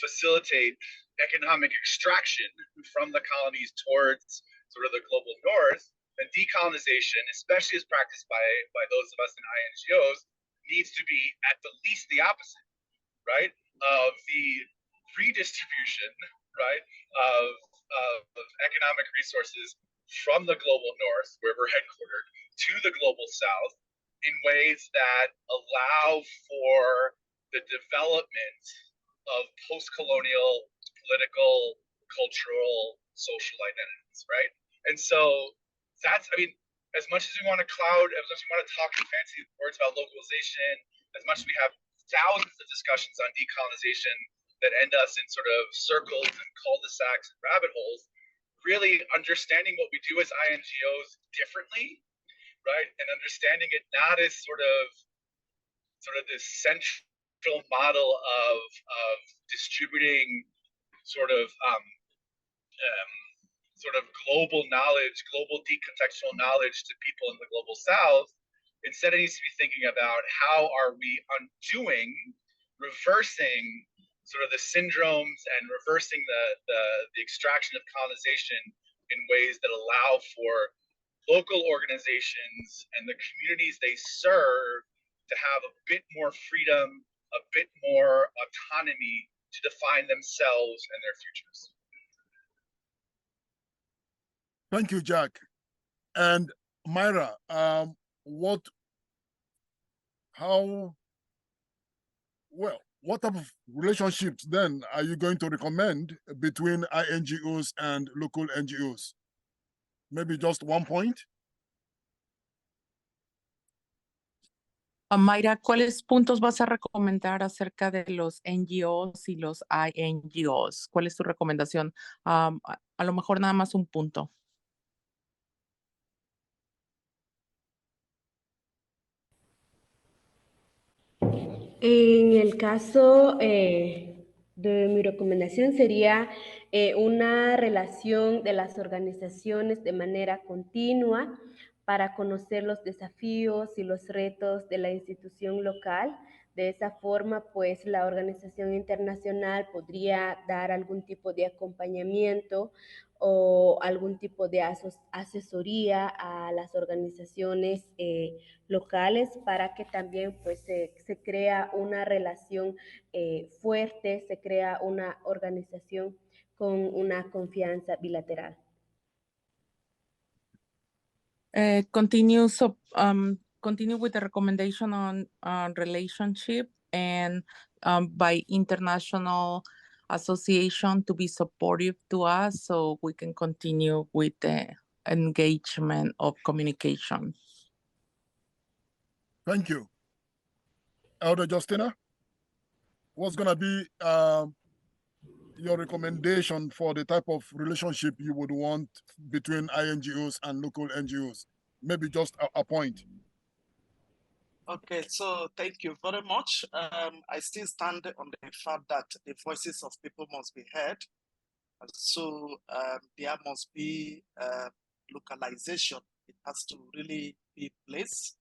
facilitate economic extraction from the colonies towards sort of the global north, then decolonization, especially as practiced by those of us in INGOs, needs to be at the least the opposite, right, of the redistribution, right, of economic resources from the global north, where we're headquartered, to the global south in ways that allow for the development of post-colonial political, cultural, social identities, right? And so that's, I mean, as much as we want to as much as we want to talk in fancy words about localization, as much as we have thousands of discussions on decolonization that end us in sort of circles and cul-de-sacs and rabbit holes, really understanding what we do as INGOs differently, right? And understanding it not as sort of this central model of distributing sort of sort of global knowledge, global decontextual knowledge to people in the global South. Instead, it needs to be thinking about how are we undoing, reversing sort of the syndromes and reversing the extraction of colonization in ways that allow for local organizations and the communities they serve to have a bit more freedom, a bit more autonomy to define themselves and their futures. Thank you, Jack. And Myra, what type of relationships then are you going to recommend between INGOs and local NGOs? Maybe just one point? Mayra, ¿cuáles puntos vas a recomendar acerca de los NGOs y los INGOs? ¿Cuál es tu recomendación? A lo mejor nada más un punto. En el caso de mi recomendación sería una relación de las organizaciones de manera continua para conocer los desafíos y los retos de la institución local. De esa forma, pues la organización internacional podría dar algún tipo de acompañamiento o algún tipo de asesoría a las organizaciones locales para que también pues se crea una relación fuerte, se crea una organización con una confianza bilateral. Continue with the recommendation on relationship and by international association to be supportive to us so we can continue with the engagement of communication. Thank you. Elder Justina, what's going to be your recommendation for the type of relationship you would want between INGOs and local NGOs? Maybe just a point. Okay, so thank you very much. I still stand on the fact that the voices of people must be heard. So there must be localization. It has to really be placed.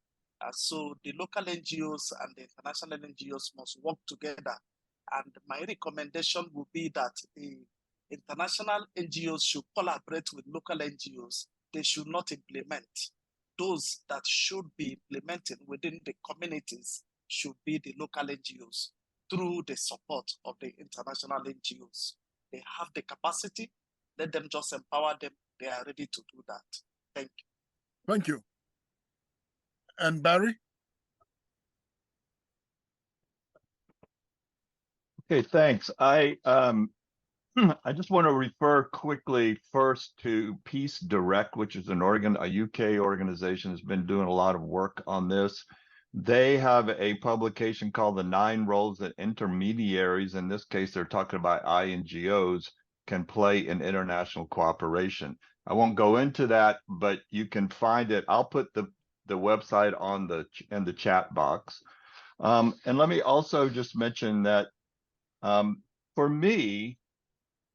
So the local NGOs and the international NGOs must work together. And my recommendation would be that the international NGOs should collaborate with local NGOs. They should not implement. Those that should be implemented within the communities should be the local NGOs through the support of the international NGOs. They have the capacity. Let them just empower them. They are ready to do that. Thank you. Thank you. And Barry? Okay, thanks. I just want to refer quickly first to Peace Direct, which is a UK organization that's been doing a lot of work on this. They have a publication called The 9 Roles That Intermediaries, in this case, they're talking about INGOs, can play in international cooperation. I won't go into that, but you can find it. I'll put the website in the chat box. And let me also just mention that for me,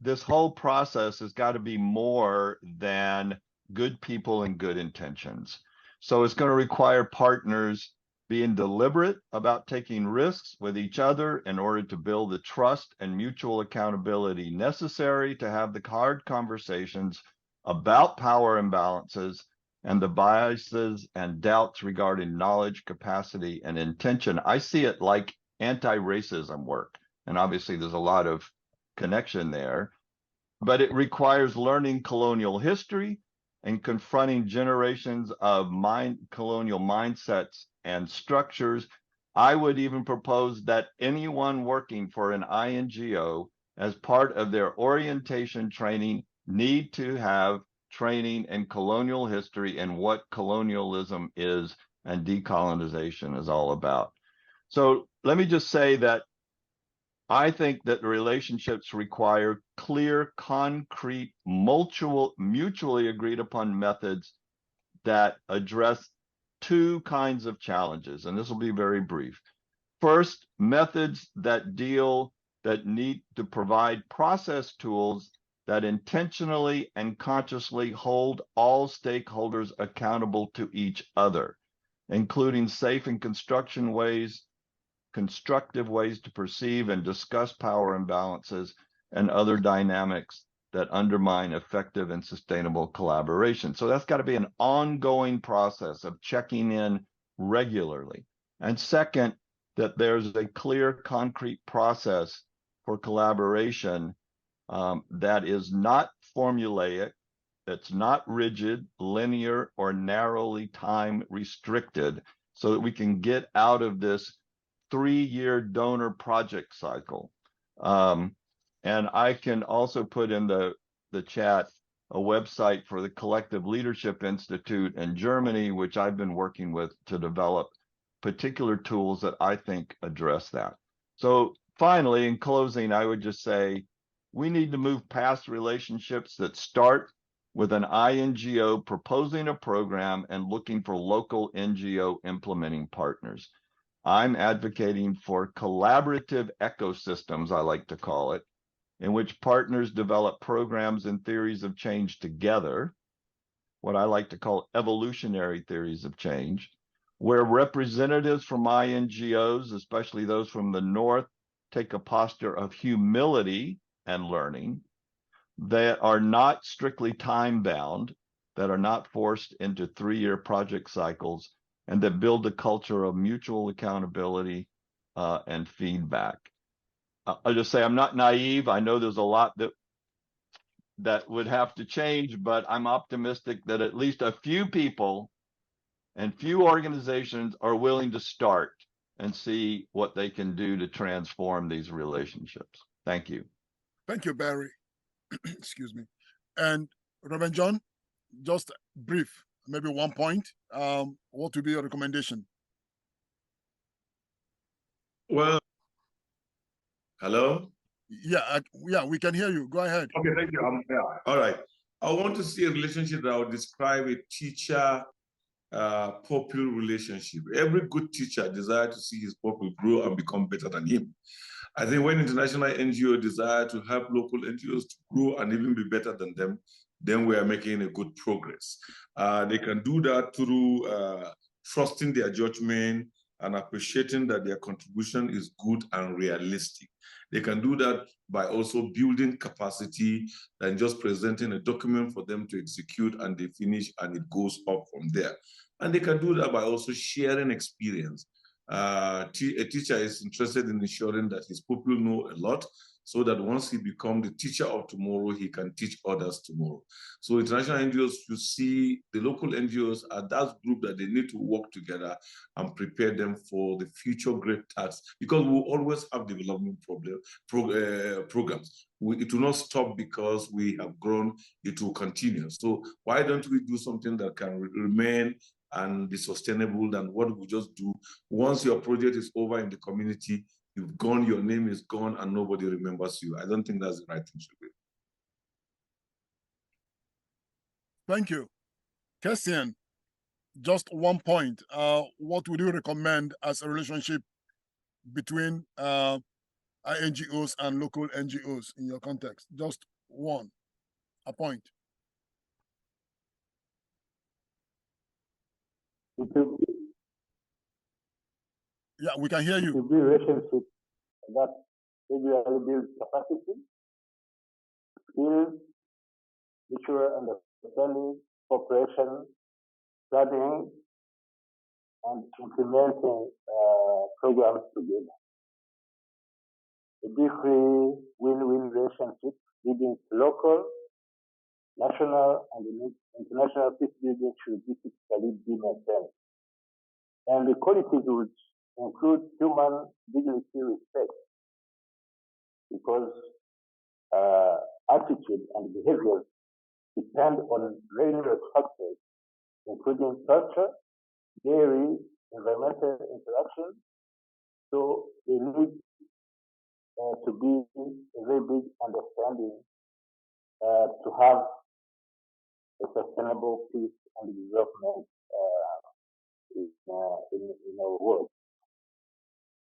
this whole process has got to be more than good people and good intentions. So it's going to require partners being deliberate about taking risks with each other in order to build the trust and mutual accountability necessary to have the hard conversations about power imbalances and the biases and doubts regarding knowledge, capacity, and intention. I see it like anti-racism work. And obviously there's a lot of connection there, but it requires learning colonial history and confronting generations of colonial mindsets and structures. I would even propose that anyone working for an INGO as part of their orientation training need to have training in colonial history and what colonialism is and decolonization is all about. So let me just say that I think that the relationships require clear, concrete, mutually agreed upon methods that address 2 kinds of challenges, and this will be very brief. First, methods that need to provide process tools that intentionally and consciously hold all stakeholders accountable to each other, including safe and constructive ways to perceive and discuss power imbalances and other dynamics that undermine effective and sustainable collaboration. So that's got to be an ongoing process of checking in regularly. And second, that there's a clear, concrete process for collaboration that is not formulaic, that's not rigid, linear, or narrowly time restricted, so that we can get out of this 3-year donor project cycle. And I can also put in the chat a website for the Collective Leadership Institute in Germany, which I've been working with to develop particular tools that I think address that. So finally, in closing, I would just say we need to move past relationships that start with an INGO proposing a program and looking for local NGO implementing partners. I'm advocating for collaborative ecosystems, I like to call it, in which partners develop programs and theories of change together, what I like to call evolutionary theories of change, where representatives from INGOs, especially those from the North, take a posture of humility and learning, that are not strictly time-bound, that are not forced into 3-year project cycles, and that build a culture of mutual accountability and feedback. I'll just say I'm not naive. I know there's a lot that would have to change, but I'm optimistic that at least a few people and few organizations are willing to start and see what they can do to transform these relationships. Thank you. Thank you, Barry. Excuse me. And Reverend John, just brief, maybe 1 point. What would be your recommendation? Well, hello? Yeah, we can hear you. Go ahead. Okay, thank you. All right. I want to see a relationship that I would describe a teacher pupil relationship. Every good teacher desires to see his pupil grow and become better than him. I think when international NGOs desire to help local NGOs to grow and even be better than them, then we are making a good progress. They can do that through trusting their judgment and appreciating that their contribution is good and realistic. They can do that by also building capacity and just presenting a document for them to execute, and they finish and it goes up from there. And they can do that by also sharing experience. A teacher is interested in ensuring that his pupils know a lot, so that once he becomes the teacher of tomorrow, he can teach others tomorrow. So international NGOs should see the local NGOs as that group that they need to work together and prepare them for the future great tasks, because we will always have development programs. It will not stop because we have grown, it will continue. So why don't we do something that can remain and be sustainable than what we just do? Once your project is over in the community, you've gone, your name is gone, and nobody remembers you. I don't think that's the right thing to do. Thank you. Kessian, just 1 point. What would you recommend as a relationship between INGOs and local NGOs in your context? Just a point. Yeah, we can hear you. To be relationship that usually builds capacity, skills, mutual understanding, cooperation, studying, and implementing programs together. A deeply win-win relationship leading to local, national, and international peace building should typically be maintained. And the qualities would include human dignity, respect, because attitude and behavior depend on numerous factors, including culture, dairy, environmental interaction. So they need to be a very big understanding to have a sustainable peace and development in our world.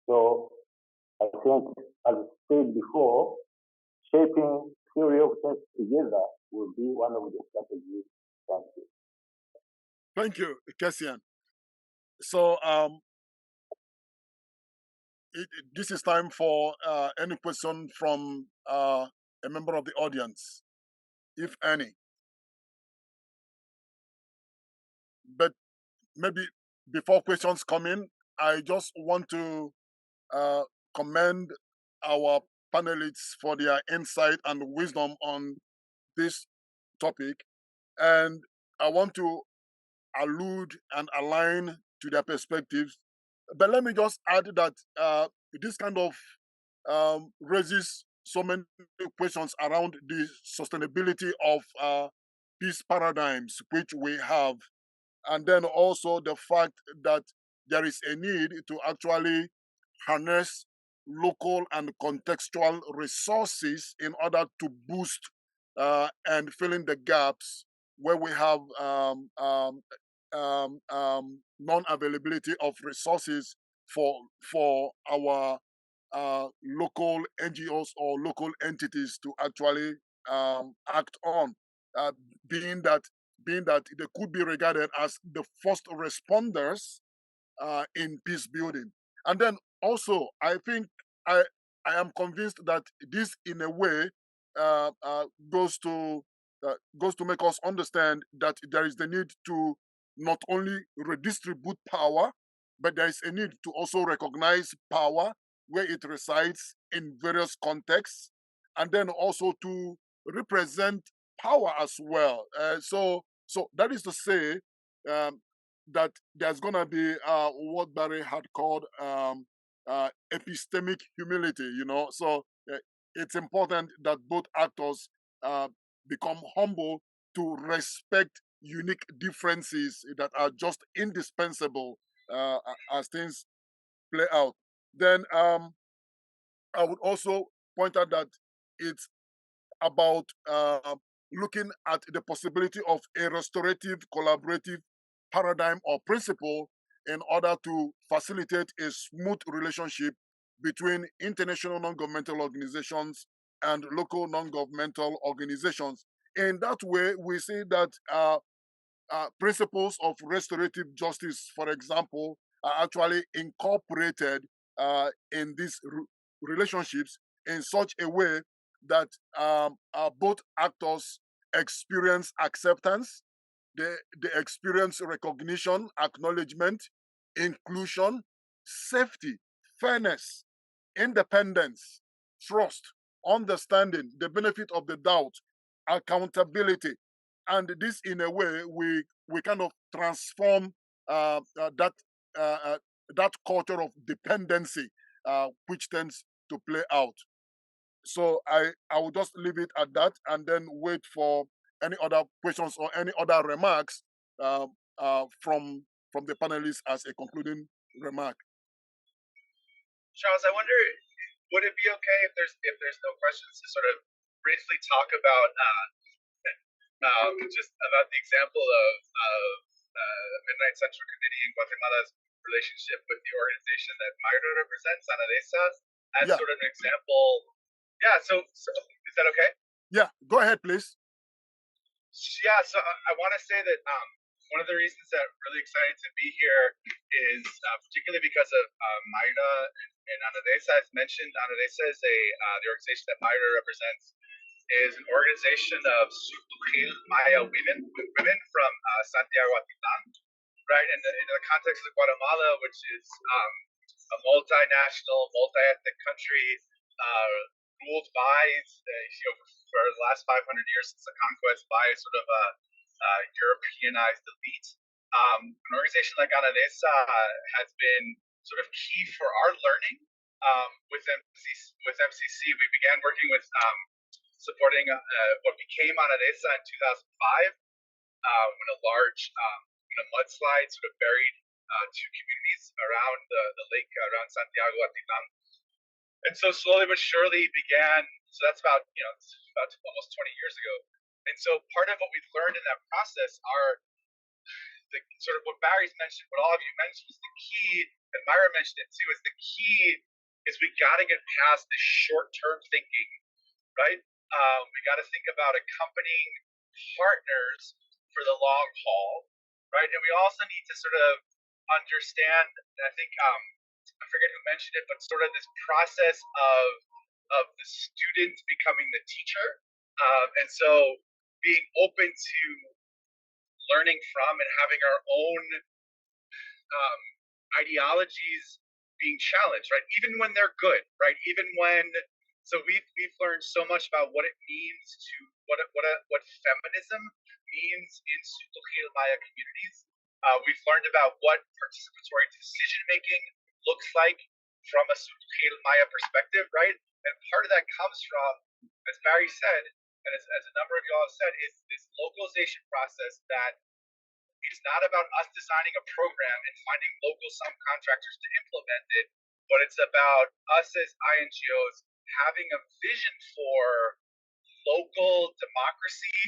So I think, as I said before, shaping theory of change together will be one of the strategies. Thank you. Thank you, Cassian. So this is time for any question from a member of the audience, if any. But maybe before questions come in, I just want to commend our panelists for their insight and wisdom on this topic. And I want to allude and align to their perspectives. But let me just add that this kind of raises so many questions around the sustainability of peace paradigms which we have, and then also the fact that there is a need to actually harness local and contextual resources in order to boost and fill in the gaps where we have non-availability of resources for our local NGOs or local entities to actually act on, being that they could be regarded as the first responders in peace building. And then also, I think I am convinced that this, in a way, goes to make us understand that there is the need to not only redistribute power, but there is a need to also recognize power where it resides in various contexts, and then also to represent power as well. So that is to say that there's going to be what Barry had called epistemic humility, you know. So it's important that both actors become humble to respect unique differences that are just indispensable as things play out. Then I would also point out that it's about looking at the possibility of a restorative, collaborative paradigm or principle in order to facilitate a smooth relationship between international non-governmental organizations and local non-governmental organizations. In that way, we see that principles of restorative justice, for example, are actually incorporated in these relationships in such a way that both actors experience acceptance, they experience recognition, acknowledgement, inclusion, safety, fairness, independence, trust, understanding, the benefit of the doubt, accountability. And this, in a way, we kind of transform that culture of dependency, which tends to play out. So I will just leave it at that, and then wait for any other questions or any other remarks from the panelists as a concluding remark. Charles, I wonder, would it be okay if there's no questions to sort of briefly talk about just about the example of Midnight Central Committee in Guatemala's relationship with the organization that Mayra represents, Anadesa, as sort of an example. Yeah, so is that okay? Yeah, go ahead, please. Yeah, so I want to say that one of the reasons that I'm really excited to be here is particularly because of Mayra and Anadesa. As mentioned, Anadesa is the organization that Mayra represents, is an organization of Sutuquil Maya women from Santiago Atitlán, right? And in the context of Guatemala, which is a multinational, multi-ethnic country, ruled by, for the last 500 years since the conquest, by sort of a Europeanized elite. An organization like Anadesa has been sort of key for our learning with MCC. We began working with supporting what became Anadesa in 2005, when a mudslide sort of buried two communities around the lake around Santiago Atitlán. And so slowly but surely began, so that's about almost 20 years ago. And so part of what we've learned in that process are the sort of what Barry's mentioned, what all of you mentioned is the key, and Mayra mentioned it too, is the key is we got to get past this short-term thinking, right? We got to think about accompanying partners for the long haul, right? And we also need to sort of understand, and I think I forget who mentioned it, but sort of this process of the student becoming the teacher, and so being open to learning from and having our own ideologies being challenged, right? Even when they're good, right? Even when, so we've learned so much about what it means to what feminism means in Sutuhil Maya communities. We've learned about what participatory decision making looks like from a Sutuhil Maya perspective, right? And part of that comes from, as Barry said, and as a number of y'all have said, is this localization process that it's not about us designing a program and finding local subcontractors to implement it, but it's about us as INGOs having a vision for local democracy,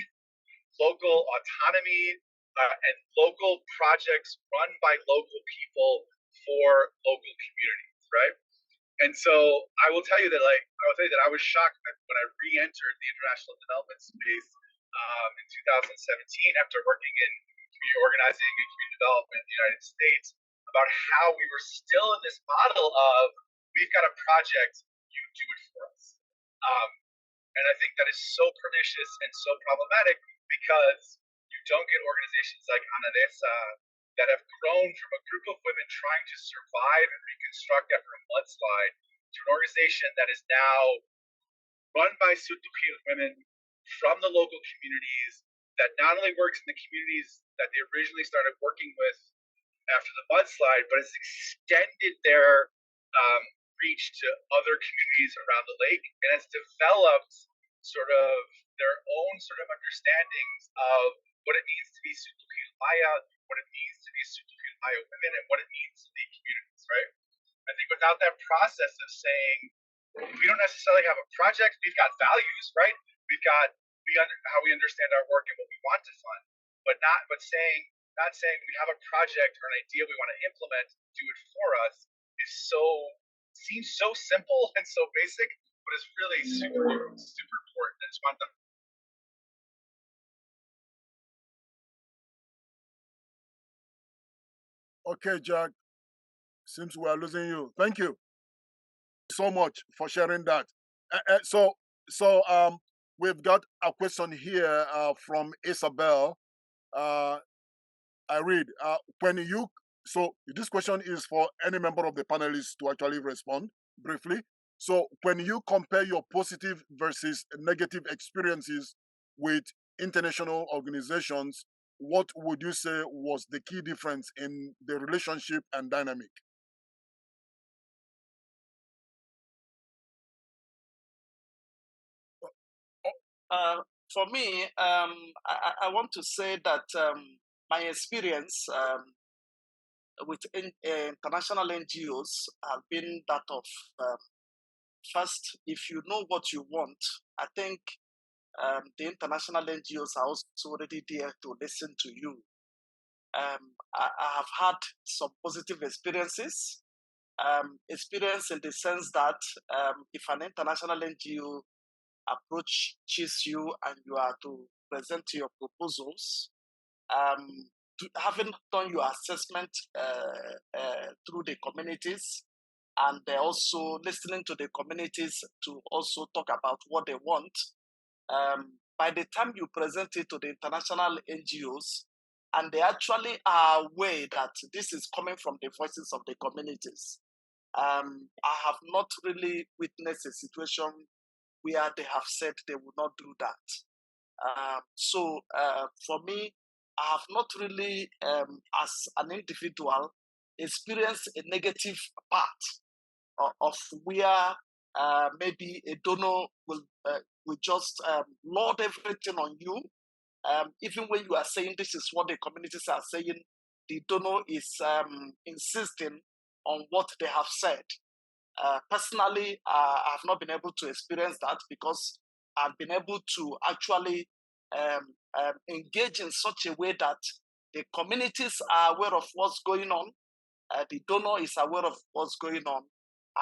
local autonomy, and local projects run by local people for local communities, right? And so I will tell you that, I was shocked when I re-entered the international development space in 2017 after working in community organizing and community development in the United States, about how we were still in this model of, we've got a project, you do it for us. And I think that is so pernicious and so problematic, because you don't get organizations like Anadesa that have grown from a group of women trying to survive and reconstruct after a mudslide to an organization that is now run by Sutuhil women from the local communities, that not only works in the communities that they originally started working with after the mudslide, but has extended their reach to other communities around the lake, and has developed sort of their own sort of understandings of what it means to be Sutuhil Maya, what it means to be Sutuhil Maya women, and what it means to lead communities, right? I think without that process of saying, we don't necessarily have a project, we've got values, right? How we understand our work and what we want to fund, not saying we have a project or an idea we want to implement, do it for us, seems so simple and so basic, but it's really super important. I just want them. Okay, Jack. Seems we are losing you. Thank you so much for sharing that. So we've got a question here from Isabel. I read, so this question is for any member of the panelists to actually respond briefly. So when you compare your positive versus negative experiences with international organizations, what would you say was the key difference in the relationship and dynamic? For me, I want to say that my experience with international NGOs have been that of first, if you know what you want, I think the international NGOs are also already there to listen to you. I have had some positive experiences. Experience in the sense that if an international NGO approaches you and you are to present your proposals, having done your assessment through the communities, and they're also listening to the communities to also talk about what they want, by the time you present it to the international NGOs, and they actually are aware that this is coming from the voices of the communities, I have not really witnessed a situation where they have said they will not do that. So for me, I have not really, as an individual, experienced a negative part of where maybe a donor will just lord everything on you. Even when you are saying this is what the communities are saying, the donor is insisting on what they have said. Personally, I have not been able to experience that, because I've been able to actually engage in such a way that the communities are aware of what's going on, the donor is aware of what's going on,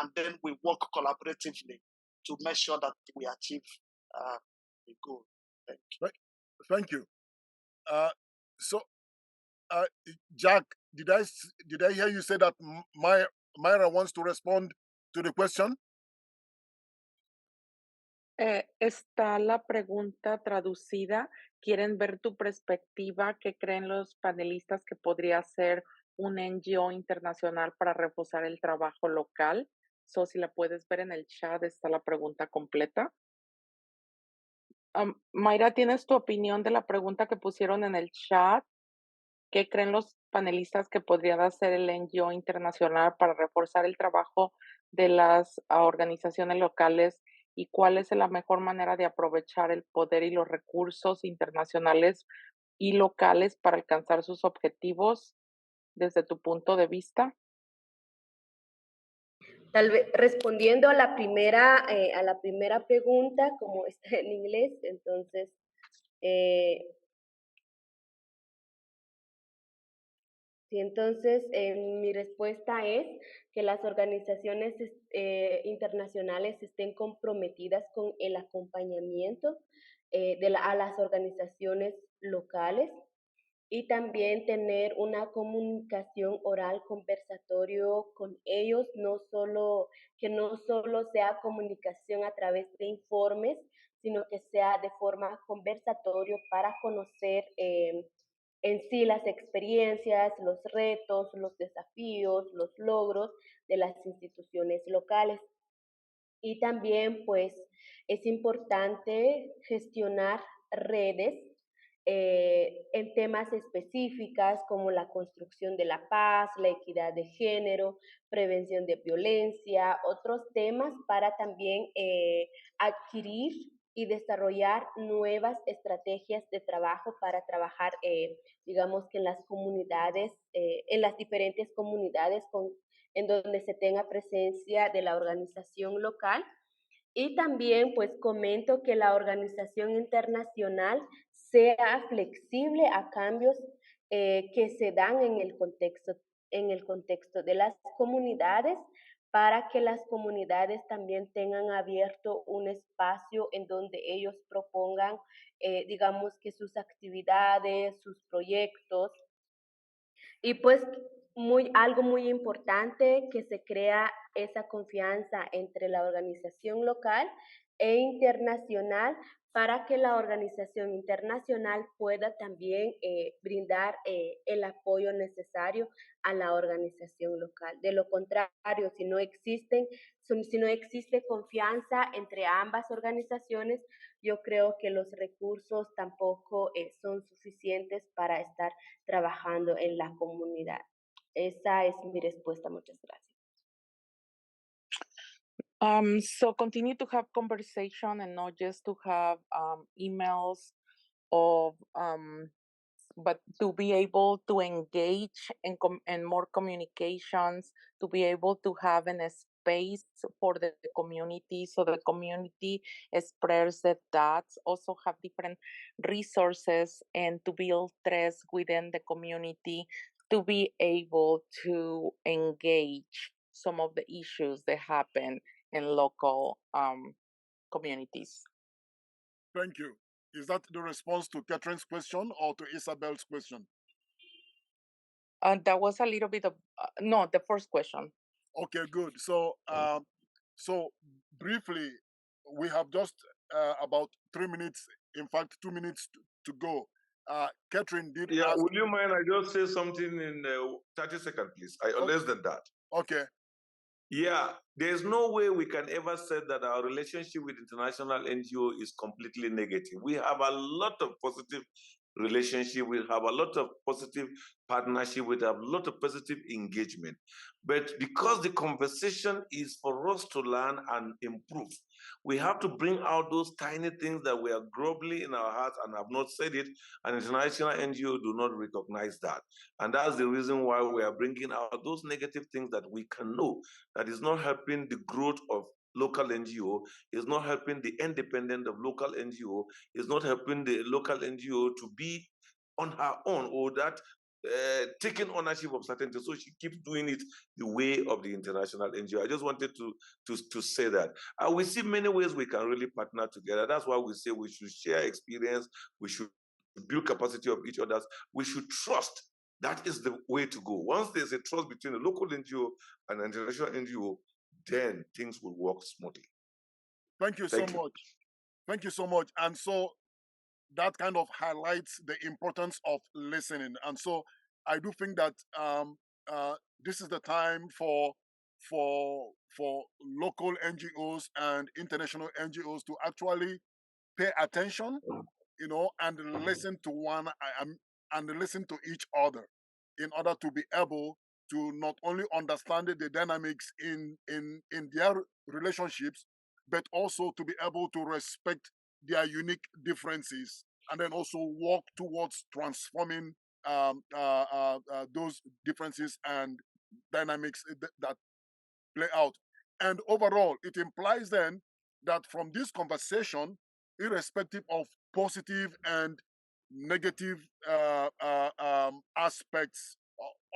and then we work collaboratively to make sure that we achieve Good. Thank you. So, Jack, did I hear you say that Myra wants to respond to the question? Está la pregunta traducida. ¿Quieren ver tu perspectiva? ¿Qué creen los panelistas que podría ser un NGO internacional para reforzar el trabajo local? So, si la puedes ver en el chat, está la pregunta completa. Mayra, ¿tienes tu opinión de la pregunta que pusieron en el chat? ¿Qué creen los panelistas que podría hacer el NGO internacional para reforzar el trabajo de las organizaciones locales y cuál es la mejor manera de aprovechar el poder y los recursos internacionales y locales para alcanzar sus objetivos desde tu punto de vista? Tal vez respondiendo a la primera pregunta, como está en inglés, entonces mi respuesta es que las organizaciones internacionales estén comprometidas con el acompañamiento a las organizaciones locales y también tener una comunicación oral, conversatorio con ellos, que no solo sea comunicación a través de informes, sino que sea de forma conversatorio para conocer en sí las experiencias, los retos, los desafíos, los logros de las instituciones locales. Y también, pues, es importante gestionar redes en temas específicas como la construcción de la paz, la equidad de género, prevención de violencia, otros temas para también adquirir y desarrollar nuevas estrategias de trabajo para trabajar, digamos que en las comunidades, en las diferentes comunidades en donde se tenga presencia de la organización local. Y también pues comento que la organización internacional sea flexible a cambios que se dan en el contexto de las comunidades para que las comunidades también tengan abierto un espacio en donde ellos propongan, digamos que sus actividades, sus proyectos. Y pues algo muy importante, que se crea esa confianza entre la organización local e internacional para que la organización internacional pueda también brindar el apoyo necesario a la organización local. De lo contrario, si no existe confianza entre ambas organizaciones, yo creo que los recursos tampoco son suficientes para estar trabajando en la comunidad. Esa es mi respuesta. Muchas gracias. So continue to have conversation and not just to have emails of but to be able to engage in more communications, to be able to have a space for the community, so the community express their thoughts, also have different resources, and to build trust within the community, to be able to engage some of the issues that happen in local communities. Thank you. Is that the response to Catherine's question or to Isabel's question? That was a little bit of, no, the first question. Okay, good. So, so briefly, we have just about 3 minutes, in fact, 2 minutes to go. Catherine did ask. Would you mind I just say something in 30 seconds, please? Less than that. Okay. Yeah, there's no way we can ever say that our relationship with international NGO is completely negative. We have a lot of positive relationship, we have a lot of positive partnership, we have a lot of positive engagement. But because the conversation is for us to learn and improve, we have to bring out those tiny things that we are grovelly in our hearts and have not said it, and international NGO do not recognize that. And that's the reason why we are bringing out those negative things that we can know that is not helping the growth of local NGO, is not helping the independence of local NGO, is not helping the local NGO to be on her own, or that taking ownership of certain things. So she keeps doing it the way of the international NGO. I just wanted to say that. And we see many ways we can really partner together. That's why we say we should share experience, we should build capacity of each other, we should trust. That is the way to go. Once there's a trust between a local NGO and an international NGO, then things will work smoothly. Thank you so much. Thank you so much. And so that kind of highlights the importance of listening. And so I do think that this is the time for local NGOs and international NGOs to actually pay attention, you know, and listen to and listen to each other in order to be able to not only understand the dynamics in their relationships, but also to be able to respect their unique differences and then also work towards transforming those differences and dynamics that play out. And overall, it implies then that from this conversation, irrespective of positive and negative aspects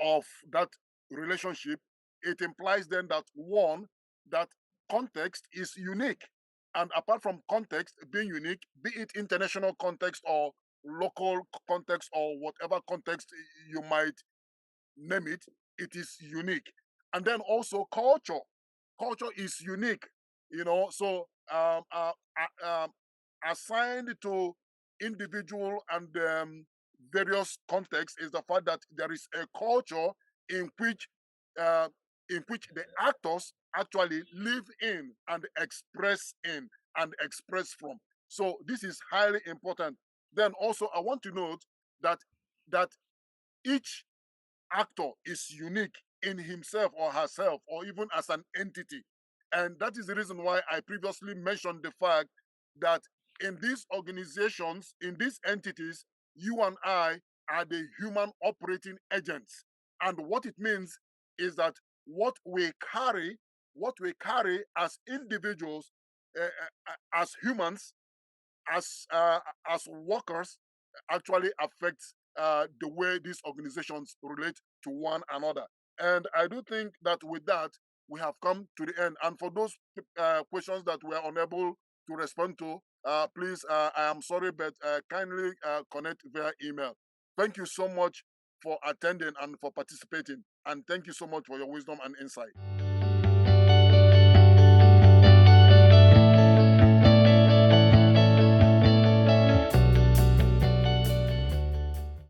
of that relationship, it implies then that one, that context is unique. And apart from context being unique, be it international context or local context or whatever context you might name it, it is unique. And then also culture. Culture is unique, you know. So assigned to individual and various contexts is the fact that there is a culture in which the actors actually live in and express from. So this is highly important. Then also I want to note that each actor is unique in himself or herself or even as an entity. And that is the reason why I previously mentioned the fact that in these organizations, in these entities, you and I are the human operating agents. And what it means is that what we carry as individuals, as humans, as workers, actually affects the way these organizations relate to one another. And I do think that with that, we have come to the end. And for those questions that we are unable to respond to, please, I am sorry, but kindly connect via email. Thank you so much for attending and for participating. And thank you so much for your wisdom and insight.